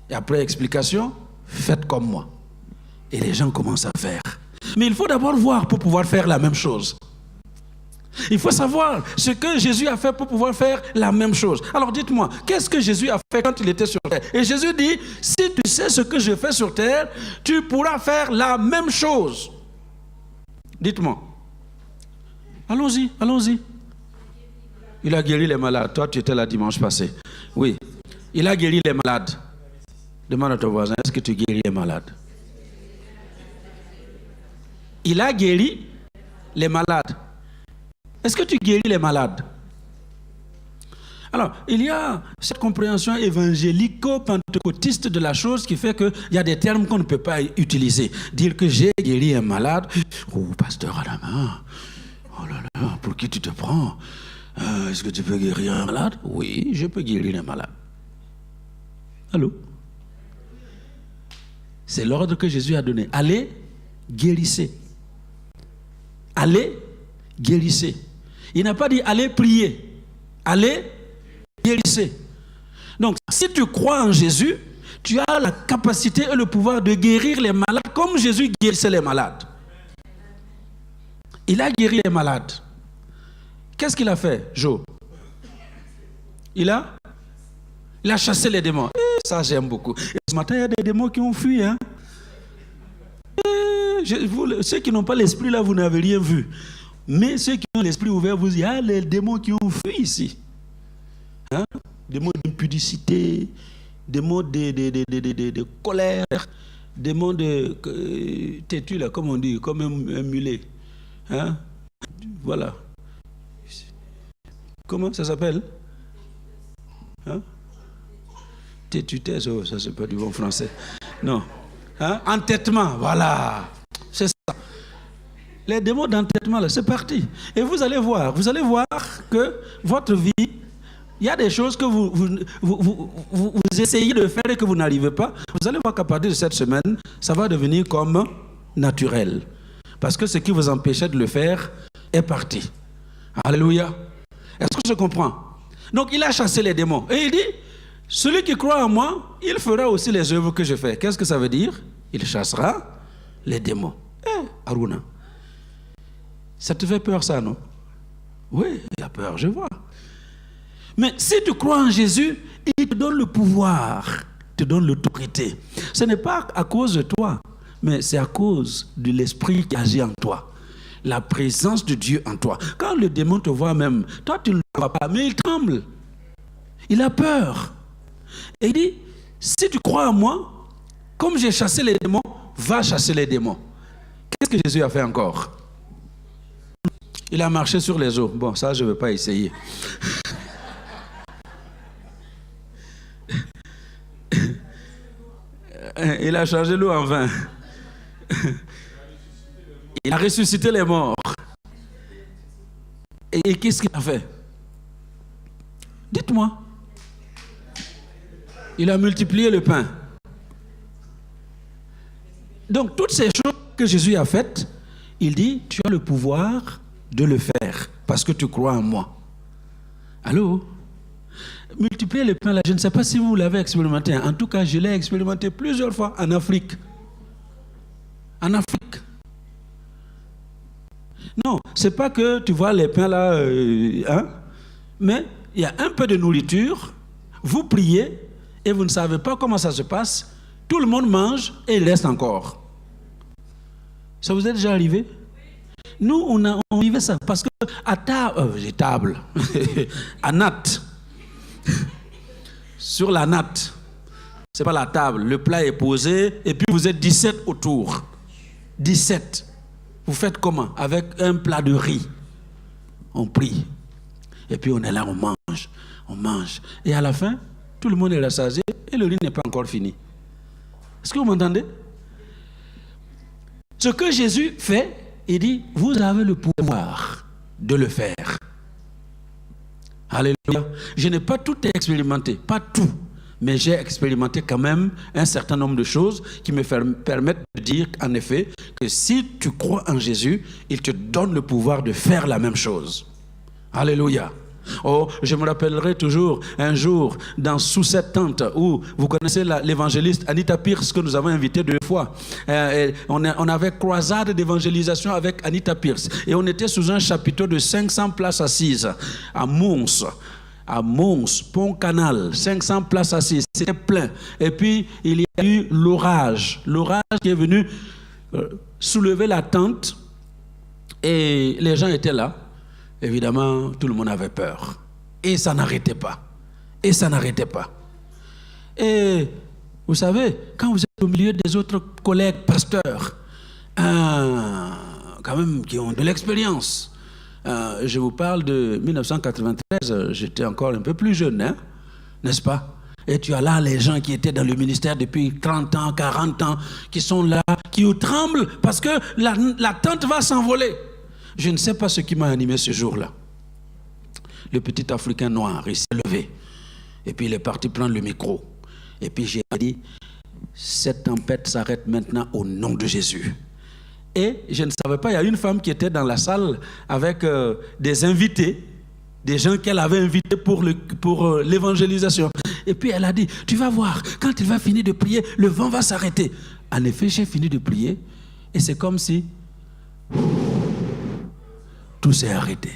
Et après explication, faites comme moi. Et les gens commencent à faire. Mais il faut d'abord voir pour pouvoir faire la même chose. Il faut savoir ce que Jésus a fait pour pouvoir faire la même chose. Alors dites-moi, qu'est-ce que Jésus a fait quand il était sur terre? Et Jésus dit, si tu sais ce que je fais sur terre, tu pourras faire la même chose. Dites-moi. Allons-y, allons-y. Il a guéri les malades. Toi, tu étais là dimanche passé. Oui. Il a guéri les malades. Demande à ton voisin, est-ce que tu guéris les malades? Il a guéri les malades. Est-ce que tu guéris les malades? Alors, il y a cette compréhension évangélico-pentecôtiste de la chose qui fait qu'il y a des termes qu'on ne peut pas utiliser. Dire que j'ai guéri un malade. Oh, pasteur Adama. Oh là là, pour qui tu te prends? Est-ce que tu peux guérir un malade? Oui, je peux guérir un malade. Allô? C'est l'ordre que Jésus a donné. Allez, guérissez. Allez, guérissez. Il n'a pas dit allez prier. Allez, guérissez. Donc, si tu crois en Jésus, tu as la capacité et le pouvoir de guérir les malades comme Jésus guérissait les malades. Il a guéri les malades. Qu'est-ce qu'il a fait, Jo? Il a chassé les démons. Et ça, j'aime beaucoup. Et ce matin, il y a des démons qui ont fui. Hein? Ceux qui n'ont pas l'esprit, là, vous n'avez rien vu. Mais ceux qui ont l'esprit ouvert, vous dites, il y a les démons qui ont fui ici. Hein? Des mots d'impudicité, des mots de colère, des mots de têtu, là, comme on dit, comme un mulet. Hein? Voilà. Comment ça s'appelle? Hein? Tétutesse, oh, ça c'est pas du bon français. Non. Hein? Entêtement, voilà. C'est ça. Les démons d'entêtement, là, c'est parti. Et vous allez voir que votre vie il y a des choses que vous essayez de faire et que vous n'arrivez pas. Vous allez voir qu'à partir de cette semaine, ça va devenir comme naturel. Parce que ce qui vous empêchait de le faire est parti. Alléluia. Est-ce que je comprends? Donc il a chassé les démons. Et il dit, celui qui croit en moi, il fera aussi les œuvres que je fais. Qu'est-ce que ça veut dire? Il chassera les démons. Aruna, ça te fait peur ça, non? Oui, il a peur, je vois. Mais si tu crois en Jésus, il te donne le pouvoir, te donne l'autorité. Ce n'est pas à cause de toi, mais c'est à cause de l'esprit qui agit en toi. La présence de Dieu en toi. Quand le démon te voit même, toi tu ne le vois pas, mais il tremble. Il a peur. Et il dit, si tu crois en moi, comme j'ai chassé les démons, va chasser les démons. Qu'est-ce que Jésus a fait encore? Il a marché sur les eaux. Bon, ça je ne vais pas essayer. Il a changé l'eau en vin. Il a ressuscité les morts. Et qu'est-ce qu'il a fait? Dites-moi. Il a multiplié le pain. Donc, toutes ces choses que Jésus a faites, il dit, tu as le pouvoir de le faire parce que tu crois en moi. Allô? Multiplier le pain, là, je ne sais pas si vous l'avez expérimenté. En tout cas, je l'ai expérimenté plusieurs fois en Afrique. En Afrique. Non, c'est pas que tu vois les pains là, mais il y a un peu de nourriture, vous priez et vous ne savez pas comment ça se passe. Tout le monde mange et il reste encore. Ça vous est déjà arrivé? Nous, on vivait ça parce que à table, à natte, sur la natte, c'est pas la table, le plat est posé et puis vous êtes 17 autour. 17. Vous faites comment? Avec un plat de riz. On prie. Et puis on est là, on mange. On mange. Et à la fin, tout le monde est rassasié et le riz n'est pas encore fini. Est-ce que vous m'entendez? Ce que Jésus fait, il dit, vous avez le pouvoir de le faire. Alléluia. Je n'ai pas tout expérimenté, pas tout. Mais j'ai expérimenté quand même un certain nombre de choses qui me permettent de dire, en effet, que si tu crois en Jésus, il te donne le pouvoir de faire la même chose. Alléluia. Oh, je me rappellerai toujours un jour sous cette tente où vous connaissez l'évangéliste Anita Pierce que nous avons invité 2 fois. On avait croisade d'évangélisation avec Anita Pierce et on était sous un chapiteau de 500 places assises à Mons. À Mons, Pont-Canal, 500 places assises, c'était plein. Et puis, il y a eu l'orage qui est venu soulever la tente et les gens étaient là. Évidemment, tout le monde avait peur. Et ça n'arrêtait pas. Et ça n'arrêtait pas. Et vous savez, quand vous êtes au milieu des autres collègues pasteurs, quand même qui ont de l'expérience, je vous parle de 1993, j'étais encore un peu plus jeune, hein, n'est-ce pas? Et tu as là les gens qui étaient dans le ministère depuis 30 ans, 40 ans, qui sont là, qui tremblent parce que la tente va s'envoler. Je ne sais pas ce qui m'a animé ce jour-là. Le petit Africain noir, il s'est levé. Et puis il est parti prendre le micro. Et puis j'ai dit, cette tempête s'arrête maintenant au nom de Jésus. Et je ne savais pas, il y a une femme qui était dans la salle avec des invités, des gens qu'elle avait invités pour l'évangélisation. Et puis elle a dit, tu vas voir, quand il va finir de prier, le vent va s'arrêter. En effet, j'ai fini de prier et c'est comme si tout s'est arrêté.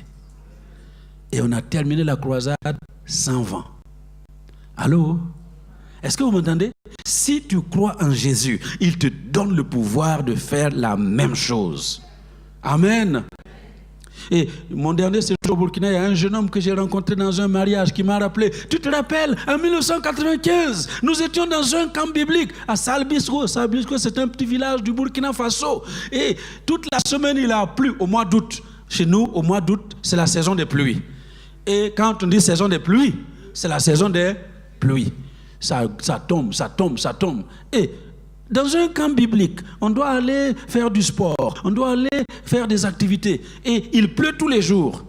Et on a terminé la croisade sans vent. Allô? Est-ce que vous m'entendez? Si tu crois en Jésus, il te donne le pouvoir de faire la même chose. Amen. Et mon dernier séjour au Burkina, il y a un jeune homme que j'ai rencontré dans un mariage qui m'a rappelé. Tu te rappelles, en 1995, nous étions dans un camp biblique à Salbisco. Salbisco, c'est un petit village du Burkina Faso. Et toute la semaine, il a plu au mois d'août. Chez nous, au mois d'août, c'est la saison des pluies. Et quand on dit saison des pluies, c'est la saison des pluies. Ça tombe, ça tombe, ça tombe. Et dans un camp biblique, on doit aller faire du sport, on doit aller faire des activités. Et il pleut tous les jours.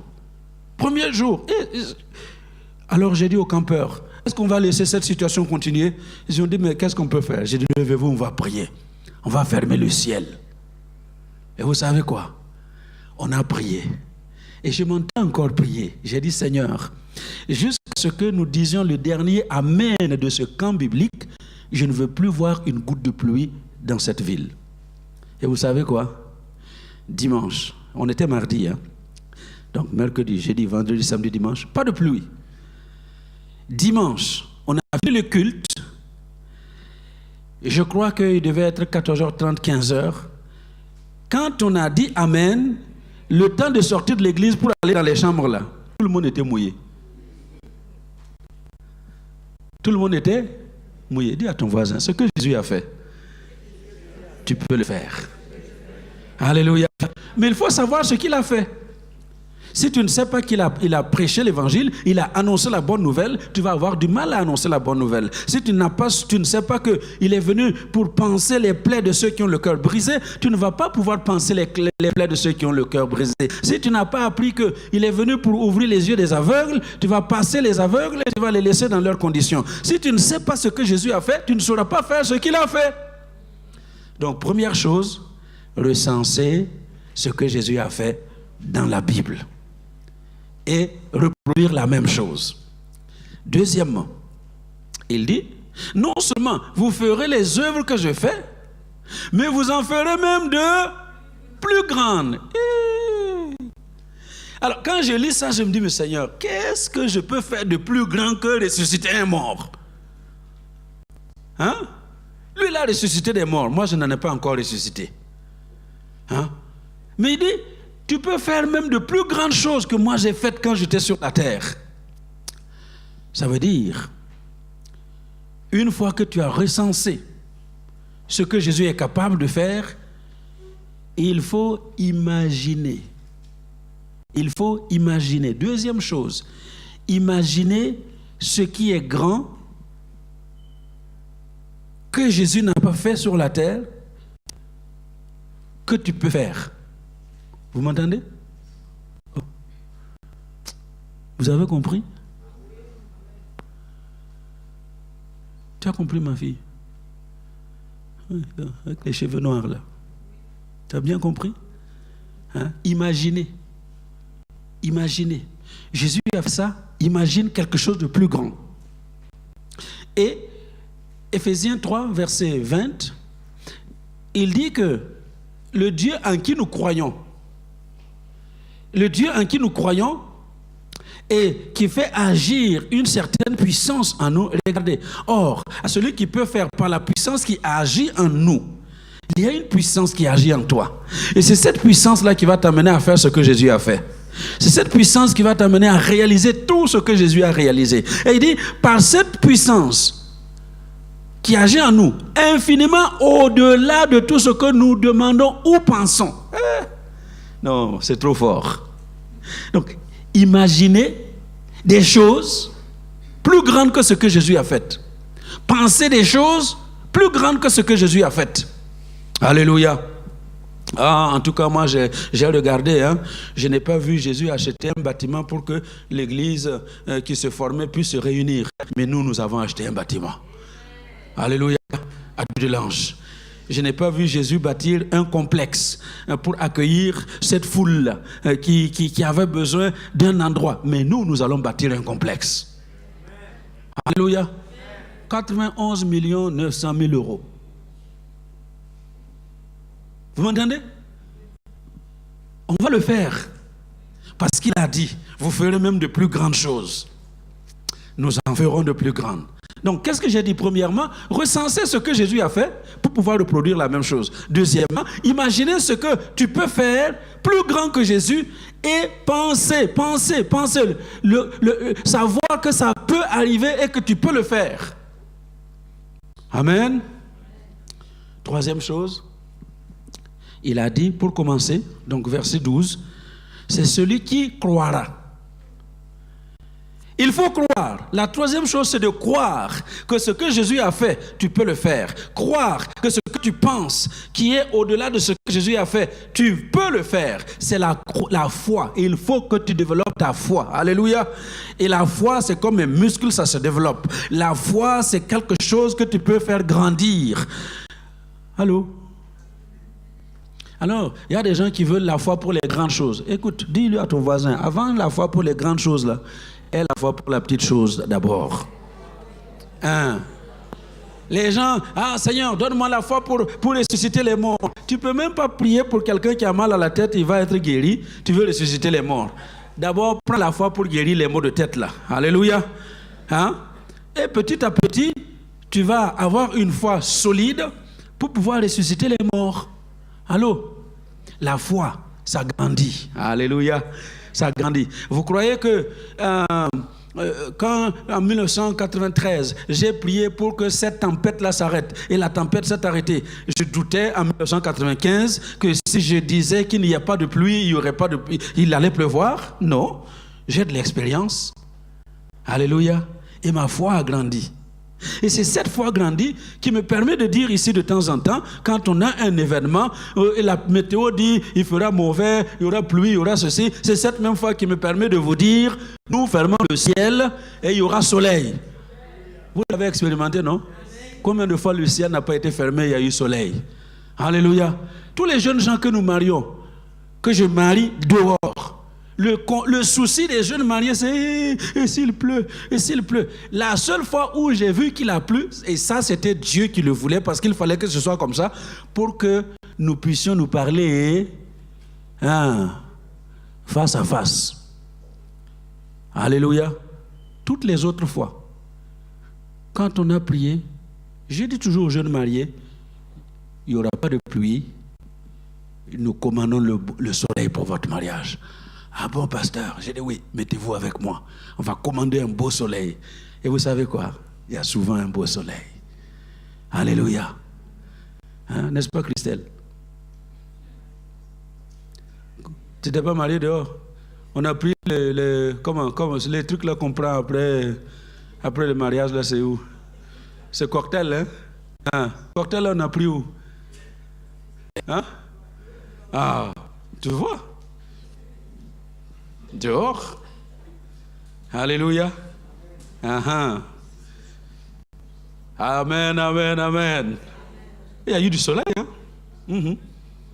Premier jour. Et Alors j'ai dit aux campeurs, est-ce qu'on va laisser cette situation continuer? Ils ont dit, mais qu'est-ce qu'on peut faire? J'ai dit, levez-vous, on va prier. On va fermer le ciel. Et vous savez quoi? On a prié. Et je m'entends encore prier. J'ai dit, Seigneur, jusqu'à ce que nous disions le dernier Amen de ce camp biblique, je ne veux plus voir une goutte de pluie dans cette ville. Et vous savez quoi? Dimanche, on était mardi, hein? Donc mercredi, jeudi, vendredi, samedi, dimanche, pas de pluie. Dimanche, on a vu le culte. Je crois qu'il devait être 14h30, 15h. Quand on a dit Amen, le temps de sortir de l'église pour aller dans les chambres là, tout le monde était mouillé. Tout le monde était mouillé. Dis à ton voisin, ce que Jésus a fait, tu peux le faire. Alléluia. Mais il faut savoir ce qu'il a fait. Si tu ne sais pas qu'il a prêché l'évangile, il a annoncé la bonne nouvelle, tu vas avoir du mal à annoncer la bonne nouvelle. Si tu ne sais pas qu'il est venu pour panser les plaies de ceux qui ont le cœur brisé, tu ne vas pas pouvoir panser les plaies de ceux qui ont le cœur brisé. Si tu n'as pas appris qu'il est venu pour ouvrir les yeux des aveugles, tu vas passer les aveugles et tu vas les laisser dans leurs conditions. Si tu ne sais pas ce que Jésus a fait, tu ne sauras pas faire ce qu'il a fait. Donc, première chose, recenser ce que Jésus a fait dans la Bible. Et reproduire la même chose. Deuxièmement, il dit, non seulement vous ferez les œuvres que je fais, mais vous en ferez même de plus grandes. Alors, quand je lis ça, je me dis, mais Seigneur, qu'est-ce que je peux faire de plus grand que ressusciter un mort? Hein? Lui, il a ressuscité des morts. Moi, je n'en ai pas encore ressuscité. Hein? Mais il dit, tu peux faire même de plus grandes choses que moi j'ai faites quand j'étais sur la terre. Ça veut dire, une fois que tu as recensé ce que Jésus est capable de faire, il faut imaginer. Il faut imaginer. Deuxième chose, imaginer ce qui est grand que Jésus n'a pas fait sur la terre, que tu peux faire. Vous m'entendez? Vous avez compris? Tu as compris, ma fille? Avec les cheveux noirs là. Tu as bien compris? Hein? Imaginez. Imaginez. Jésus a fait ça. Imagine quelque chose de plus grand. Et Éphésiens 3, verset 20, il dit que le Dieu en qui nous croyons, le Dieu en qui nous croyons et qui fait agir une certaine puissance en nous. Regardez, or, à celui qui peut faire par la puissance qui agit en nous, il y a une puissance qui agit en toi. Et c'est cette puissance-là qui va t'amener à faire ce que Jésus a fait. C'est cette puissance qui va t'amener à réaliser tout ce que Jésus a réalisé. Et il dit, par cette puissance qui agit en nous, infiniment au-delà de tout ce que nous demandons ou pensons. Non, c'est trop fort. Donc, imaginez des choses plus grandes que ce que Jésus a fait. Pensez des choses plus grandes que ce que Jésus a fait. Alléluia. Ah, en tout cas, moi, j'ai regardé. Hein, je n'ai pas vu Jésus acheter un bâtiment pour que l'église qui se formait puisse se réunir. Mais nous avons acheté un bâtiment. Alléluia. À Dieu de l'ange. Je n'ai pas vu Jésus bâtir un complexe pour accueillir cette foule qui avait besoin d'un endroit. Mais nous allons bâtir un complexe. Alléluia. 91 900 000 euros. Vous m'entendez? On va le faire. Parce qu'il a dit, vous ferez même de plus grandes choses. Nous en ferons de plus grandes. Donc, qu'est-ce que j'ai dit? Premièrement, recensez ce que Jésus a fait pour pouvoir reproduire la même chose. Deuxièmement, imaginez ce que tu peux faire plus grand que Jésus et penser, savoir que ça peut arriver et que tu peux le faire. Amen. Troisième chose, il a dit, pour commencer, donc verset 12, c'est celui qui croira. Il faut croire. La troisième chose, c'est de croire que ce que Jésus a fait, tu peux le faire. Croire que ce que tu penses qui est au-delà de ce que Jésus a fait, tu peux le faire. C'est la foi. Et il faut que tu développes ta foi. Alléluia. Et la foi, c'est comme un muscle, ça se développe. La foi, c'est quelque chose que tu peux faire grandir. Allô? Alors, il y a des gens qui veulent la foi pour les grandes choses. Écoute, dis-lui à ton voisin, avant la foi pour les grandes choses, là, aie la foi pour la petite chose d'abord. Les gens, Seigneur, donne-moi la foi pour ressusciter les morts. Tu ne peux même pas prier pour quelqu'un qui a mal à la tête, il va être guéri. Tu veux ressusciter les morts. D'abord, prends la foi pour guérir les maux de tête là. Alléluia. Et petit à petit, tu vas avoir une foi solide pour pouvoir ressusciter les morts. Allô? La foi, ça grandit. Alléluia. Ça grandit. Vous croyez que quand en 1993, j'ai prié pour que cette tempête-là s'arrête et la tempête s'est arrêtée, je doutais en 1995 que si je disais qu'il n'y a pas de pluie, il y aurait pas de pluie, il allait pleuvoir? Non. J'ai de l'expérience. Alléluia. Et ma foi a grandi. Et c'est cette foi grandie qui me permet de dire ici de temps en temps, quand on a un événement, et la météo dit il fera mauvais, il y aura pluie, il y aura ceci, c'est cette même foi qui me permet de vous dire, nous fermons le ciel et il y aura soleil. Vous l'avez expérimenté, non? Combien de fois le ciel n'a pas été fermé, il y a eu soleil? Alléluia. Tous les jeunes gens que nous marions, que je marie dehors, le souci des jeunes mariés, c'est et s'il pleut, et s'il pleut. La seule fois où j'ai vu qu'il a plu, et ça c'était Dieu qui le voulait, parce qu'il fallait que ce soit comme ça, pour que nous puissions nous parler face à face. Alléluia. Toutes les autres fois, quand on a prié, j'ai dit toujours aux jeunes mariés, il n'y aura pas de pluie, nous commandons le soleil pour votre mariage. Ah bon, pasteur? J'ai dit oui, mettez-vous avec moi. On va commander un beau soleil. Et vous savez quoi? Il y a souvent un beau soleil. Alléluia. N'est-ce pas, Christelle? Tu n'étais pas marié dehors? On a pris les trucs là qu'on prend après le mariage, là, c'est où? C'est cocktail, hein? Cocktail, là, on a pris où? Tu vois? Dehors. Alléluia. Amen, amen, amen. Il y a eu du soleil, hein?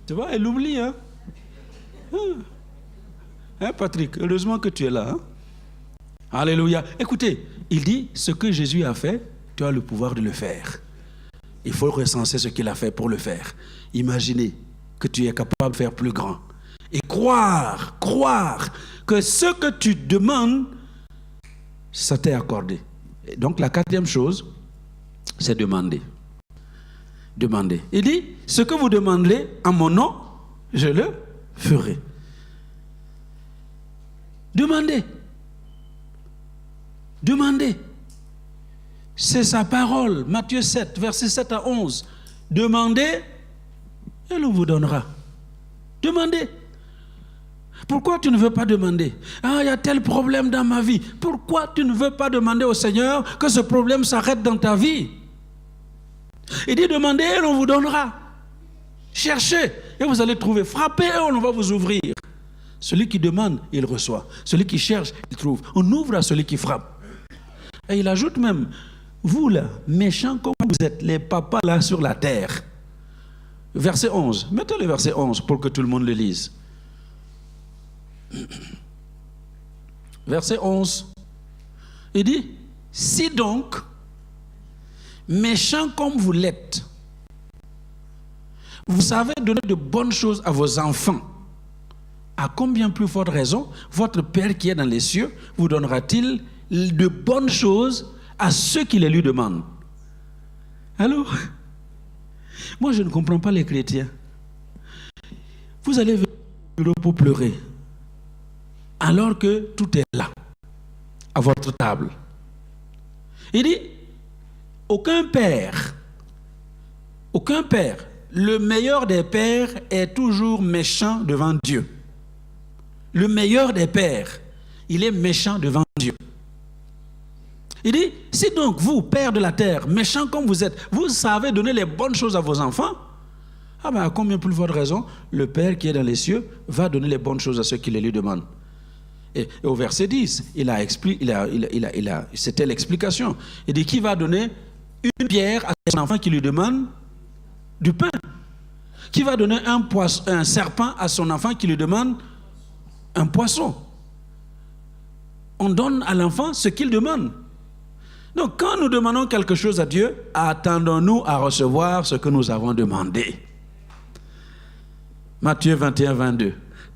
Tu vois, elle oublie, hein? Patrick, heureusement que tu es là, hein? Alléluia. Écoutez, il dit, ce que Jésus a fait, tu as le pouvoir de le faire. Il faut recenser ce qu'il a fait pour le faire. Imaginez que tu es capable de faire plus grand. Et croire que ce que tu demandes, ça t'est accordé. Et donc la quatrième chose, c'est demander. Demander. Il dit, ce que vous demanderez en mon nom, je le ferai. Demandez. Demandez. C'est sa parole. Matthieu 7, versets 7 à 11. Demandez et l'on vous donnera. Demandez. Pourquoi tu ne veux pas demander? Il y a tel problème dans ma vie. Pourquoi tu ne veux pas demander au Seigneur que ce problème s'arrête dans ta vie? Il dit demandez et l'on vous donnera. Cherchez et vous allez trouver. Frappez et on va vous ouvrir. Celui qui demande, il reçoit. Celui qui cherche, il trouve. On ouvre à celui qui frappe. Et il ajoute même, vous là, méchants comme vous êtes, les papas là sur la terre. Verset 11. Mettez le verset 11 pour que tout le monde le lise. Verset 11. Il dit, si donc, méchants comme vous l'êtes, vous savez donner de bonnes choses à vos enfants, à combien plus forte raison, votre Père qui est dans les cieux vous donnera-t-il de bonnes choses à ceux qui les lui demandent? Allô? Moi, je ne comprends pas les chrétiens. Vous allez venir au bureau pour pleurer, alors que tout est là, à votre table. Il dit, aucun père, le meilleur des pères est toujours méchant devant Dieu. Le meilleur des pères, il est méchant devant Dieu. Il dit, si donc vous, pères de la terre, méchants comme vous êtes, vous savez donner les bonnes choses à vos enfants, ah ben à combien plus forte raison, le Père qui est dans les cieux va donner les bonnes choses à ceux qui les lui demandent. Et au verset 10, c'était l'explication. Il dit, qui va donner une pierre à son enfant qui lui demande du pain? Qui va donner un serpent à son enfant qui lui demande un poisson? On donne à l'enfant ce qu'il demande. Donc, quand nous demandons quelque chose à Dieu, attendons-nous à recevoir ce que nous avons demandé. Matthieu 21, 22.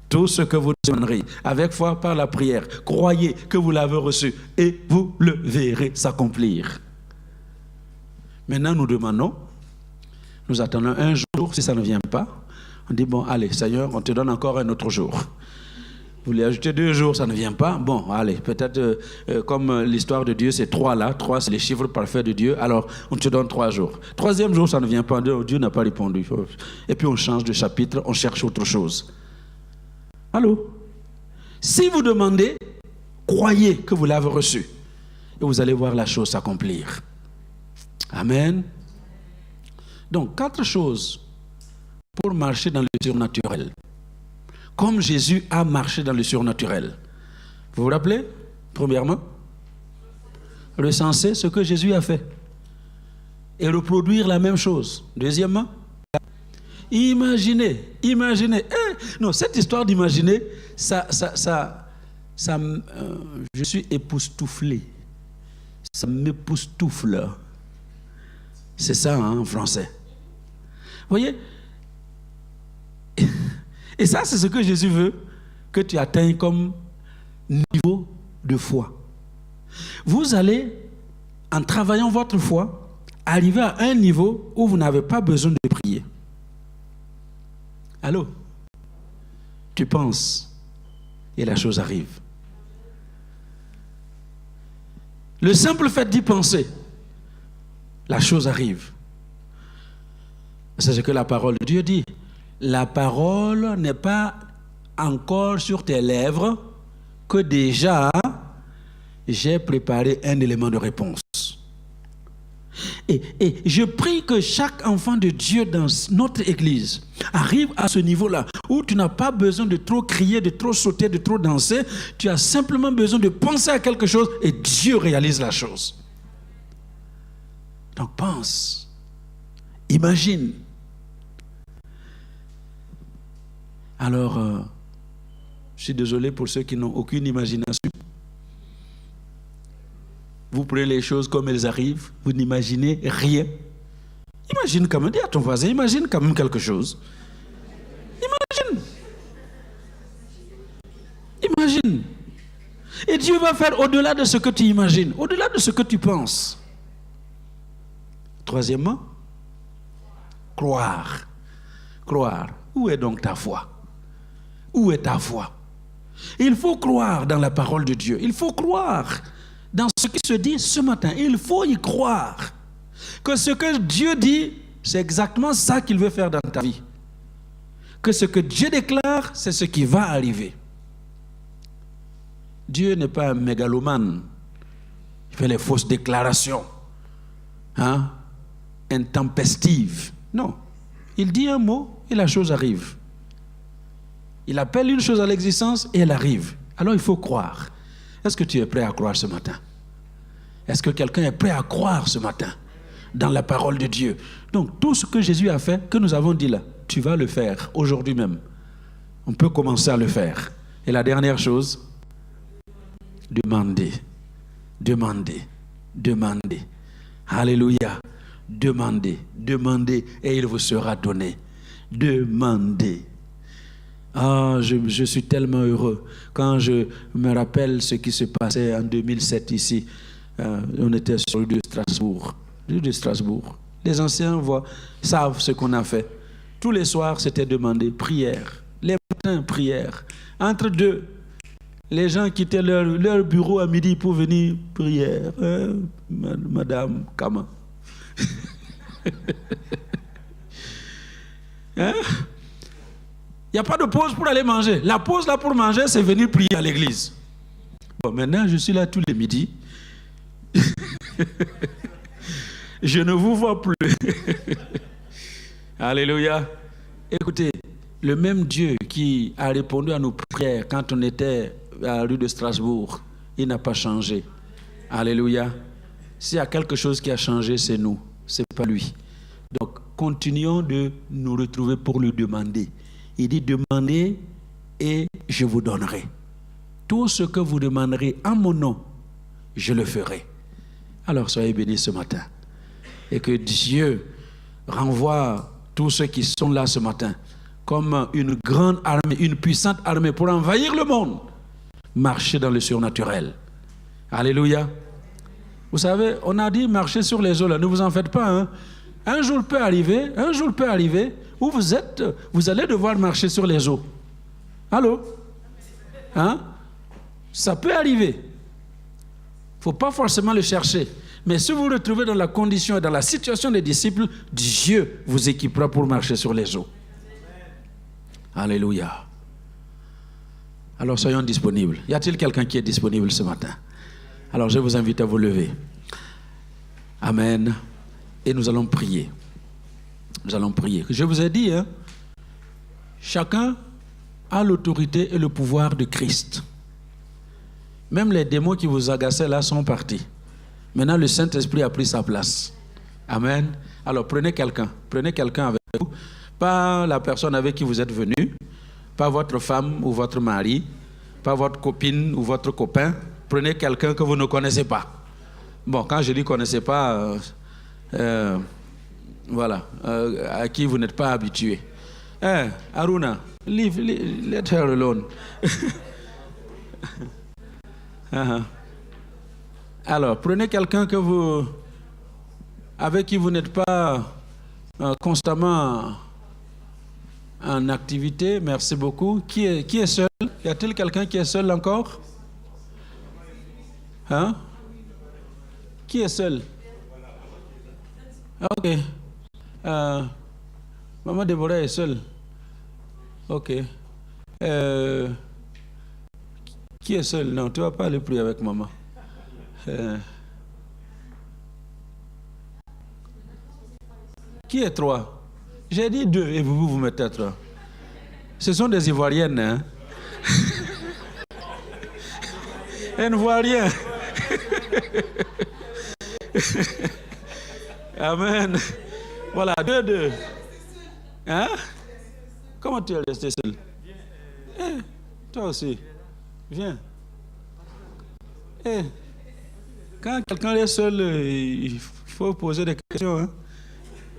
Tout ce que vous demanderez, avec foi par la prière, croyez que vous l'avez reçu et vous le verrez s'accomplir. Maintenant, nous demandons, nous attendons un jour, si ça ne vient pas, on dit, bon, allez, Seigneur, on te donne encore un autre jour. Vous voulez ajouter 2 jours, ça ne vient pas. Bon, allez, peut-être comme l'histoire de Dieu, c'est 3 là. 3, c'est les chiffres parfaits de Dieu. Alors, on te donne 3 jours. 3e jour, ça ne vient pas. Dieu n'a pas répondu. Et puis, on change de chapitre, on cherche autre chose. Allô? Si vous demandez, croyez que vous l'avez reçu. Et vous allez voir la chose s'accomplir. Amen. Donc, 4 choses pour marcher dans le surnaturel. Comme Jésus a marché dans le surnaturel. Vous vous rappelez? Premièrement, recenser ce que Jésus a fait. Et reproduire la même chose. Deuxièmement, imaginer. Non, cette histoire d'imaginer, je suis époustouflé. Ça m'époustoufle. C'est ça, en français. Vous voyez? Et ça, c'est ce que Jésus veut que tu atteignes comme niveau de foi. Vous allez, en travaillant votre foi, arriver à un niveau où vous n'avez pas besoin de prier. Allô? Tu penses et la chose arrive. Le simple fait d'y penser, la chose arrive. C'est ce que la parole de Dieu dit. La parole n'est pas encore sur tes lèvres que déjà j'ai préparé un élément de réponse. Et je prie que chaque enfant de Dieu dans notre église arrive à ce niveau-là où tu n'as pas besoin de trop crier, de trop sauter, de trop danser. Tu as simplement besoin de penser à quelque chose et Dieu réalise la chose. Donc pense, imagine. Alors, je suis désolé pour ceux qui n'ont aucune imagination. Vous prenez les choses comme elles arrivent, vous n'imaginez rien. Imagine quand même, dis à ton voisin, imagine quand même quelque chose. Imagine. Et Dieu va faire au-delà de ce que tu imagines, au-delà de ce que tu penses. Troisièmement, croire. Croire. Où est donc ta foi? Où est ta foi? Il faut croire dans la parole de Dieu. Il faut croire dans ce qui se dit ce matin. Il faut y croire que ce que Dieu dit, c'est exactement ça qu'il veut faire dans ta vie. Que ce que Dieu déclare, c'est ce qui va arriver. Dieu n'est pas un mégalomane. Il fait les fausses déclarations. Intempestives. Non. Il dit un mot et la chose arrive. Il appelle une chose à l'existence et elle arrive. Alors il faut croire. Est-ce que tu es prêt à croire ce matin? Est-ce que quelqu'un est prêt à croire ce matin dans la parole de Dieu? Donc tout ce que Jésus a fait, que nous avons dit là, tu vas le faire aujourd'hui même. On peut commencer à le faire. Et la dernière chose, demander. Demander. Demander. Alléluia. Demandez. Demandez et il vous sera donné. Demandez. Ah, je suis tellement heureux quand je me rappelle ce qui se passait en 2007 ici. On était sur l'île de Strasbourg. Les anciens savent ce qu'on a fait. Tous les soirs, c'était demander prière. Les matins, prière. Entre deux, les gens quittaient leur bureau à midi pour venir prière. Madame Kama. Il n'y a pas de pause pour aller manger. La pause là pour manger, c'est venir prier à l'église. Bon, maintenant, je suis là tous les midis. Je ne vous vois plus. Alléluia. Écoutez, le même Dieu qui a répondu à nos prières quand on était à la rue de Strasbourg, il n'a pas changé. Alléluia. S'il y a quelque chose qui a changé, c'est nous, c'est pas lui. Donc, continuons de nous retrouver pour lui demander. Il dit, demandez et je vous donnerai. Tout ce que vous demanderez en mon nom, je le ferai. Alors, soyez bénis ce matin. Et que Dieu renvoie tous ceux qui sont là ce matin comme une grande armée, une puissante armée pour envahir le monde. Marcher dans le surnaturel. Alléluia. Vous savez, on a dit marcher sur les eaux là, ne vous en faites pas. Hein? Un jour peut arriver où vous allez devoir marcher sur les eaux. Allô? Hein? Ça peut arriver. Il ne faut pas forcément le chercher. Mais si vous vous retrouvez dans la condition et dans la situation des disciples, Dieu vous équipera pour marcher sur les eaux. Alléluia. Alors soyons disponibles. Y a-t-il quelqu'un qui est disponible ce matin? Alors je vous invite à vous lever. Amen. Et nous allons prier. Nous allons prier. Je vous ai dit, hein, chacun a l'autorité et le pouvoir de Christ. Même les démons qui vous agaçaient là sont partis. Maintenant, le Saint-Esprit a pris sa place. Amen. Alors, prenez quelqu'un avec vous. Pas la personne avec qui vous êtes venu, pas votre femme ou votre mari, pas votre copine ou votre copain. Prenez quelqu'un que vous ne connaissez pas. Bon, quand je dis connaissez pas, voilà, à qui vous n'êtes pas habitué. Aruna, let her alone. Alors, prenez quelqu'un avec qui vous n'êtes pas constamment en activité. Merci beaucoup. Qui est seul? Y a-t-il quelqu'un qui est seul encore? Hein? Qui est seul? Ok. Maman Déborah est seule. Ok. Qui est seul? Non, tu ne vas pas aller prier avec maman. Qui est trois? J'ai dit deux et vous vous mettez à trois. Ce sont des Ivoiriennes, hein? Elles ne voient rien. Amen. Voilà, deux. Hein? Comment tu es resté seul? Toi aussi. Viens. Quand quelqu'un est seul, il faut poser des questions. Hein?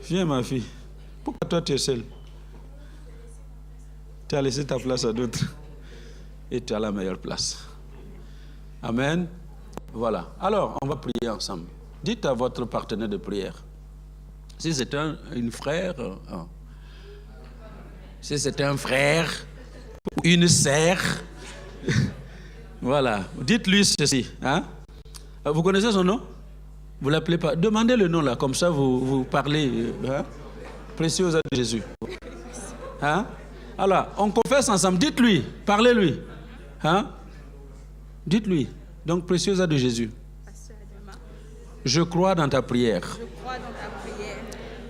Viens, ma fille. Pourquoi toi tu es seule? Tu as laissé ta place à d'autres. Et tu as la meilleure place. Amen. Voilà. Alors, on va prier ensemble. Dites à votre partenaire de prière. Si c'est un frère, si c'est un frère ou une sœur, voilà. Dites-lui ceci. Hein? Vous connaissez son nom? Vous ne l'appelez pas. Demandez le nom là, comme ça vous parlez. Hein? Précieuse de Jésus. Hein? Alors, on confesse ensemble. Dites-lui, parlez-lui. Hein? Dites-lui. Donc, précieuse de Jésus. Je crois dans ta prière.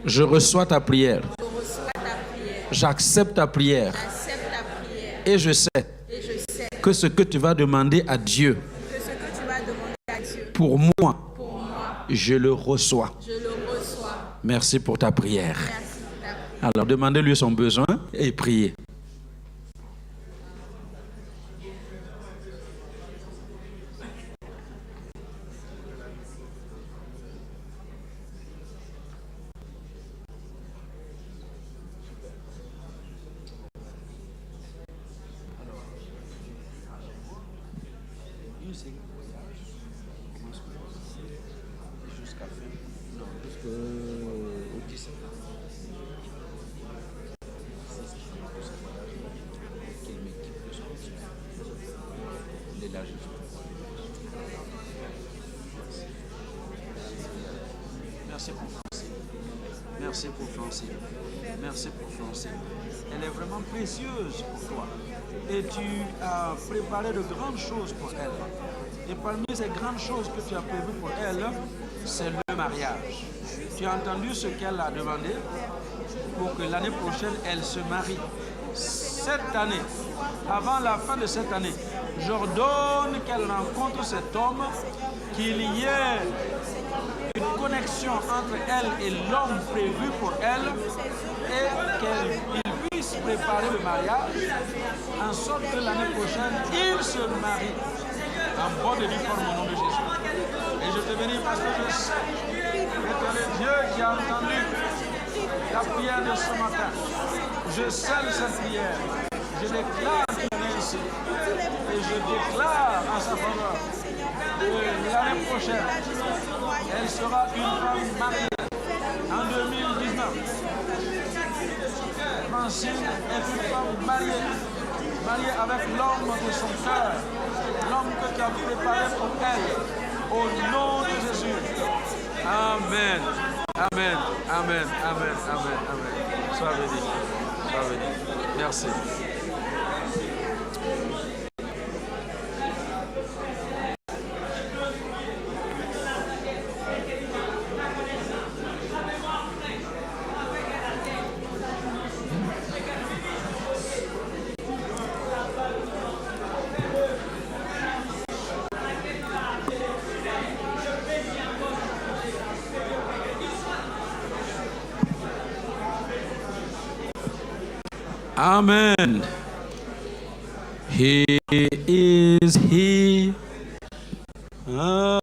Je reçois ta prière. J'accepte ta prière. Et je sais que ce que tu vas demander à Dieu, pour moi, je le reçois. Merci pour ta prière. Alors, demandez-lui son besoin et priez. Merci pour Francine. Merci pour Francine. Merci pour Francine. Elle est vraiment précieuse pour toi. Et tu as préparé de grandes choses pour elle. Et parmi ces grandes choses que tu as prévues pour elle, c'est le mariage. Tu as entendu ce qu'elle a demandé pour que l'année prochaine, elle se marie. Cette année, avant la fin de cette année, j'ordonne qu'elle rencontre cet homme, qu'il y ait une connexion entre elle et l'homme prévu pour elle et qu'il puisse préparer le mariage en sorte que l'année prochaine, il se marie en bonne et due forme au nom de Jésus. Et je te bénis parce que je sais que le Dieu qui a entendu la prière de ce matin, je scelle cette prière, je déclare qu'il est ainsi et je déclare en sa faveur que l'année prochaine, elle sera une femme mariée en 2019. Francine est une femme mariée, mariée avec l'homme de son cœur, l'homme que tu as préparé pour elle, au nom de Jésus. Amen. Amen. Amen. Amen. Amen. Amen. Sois béni. Sois béni. Merci. Amen. He is here.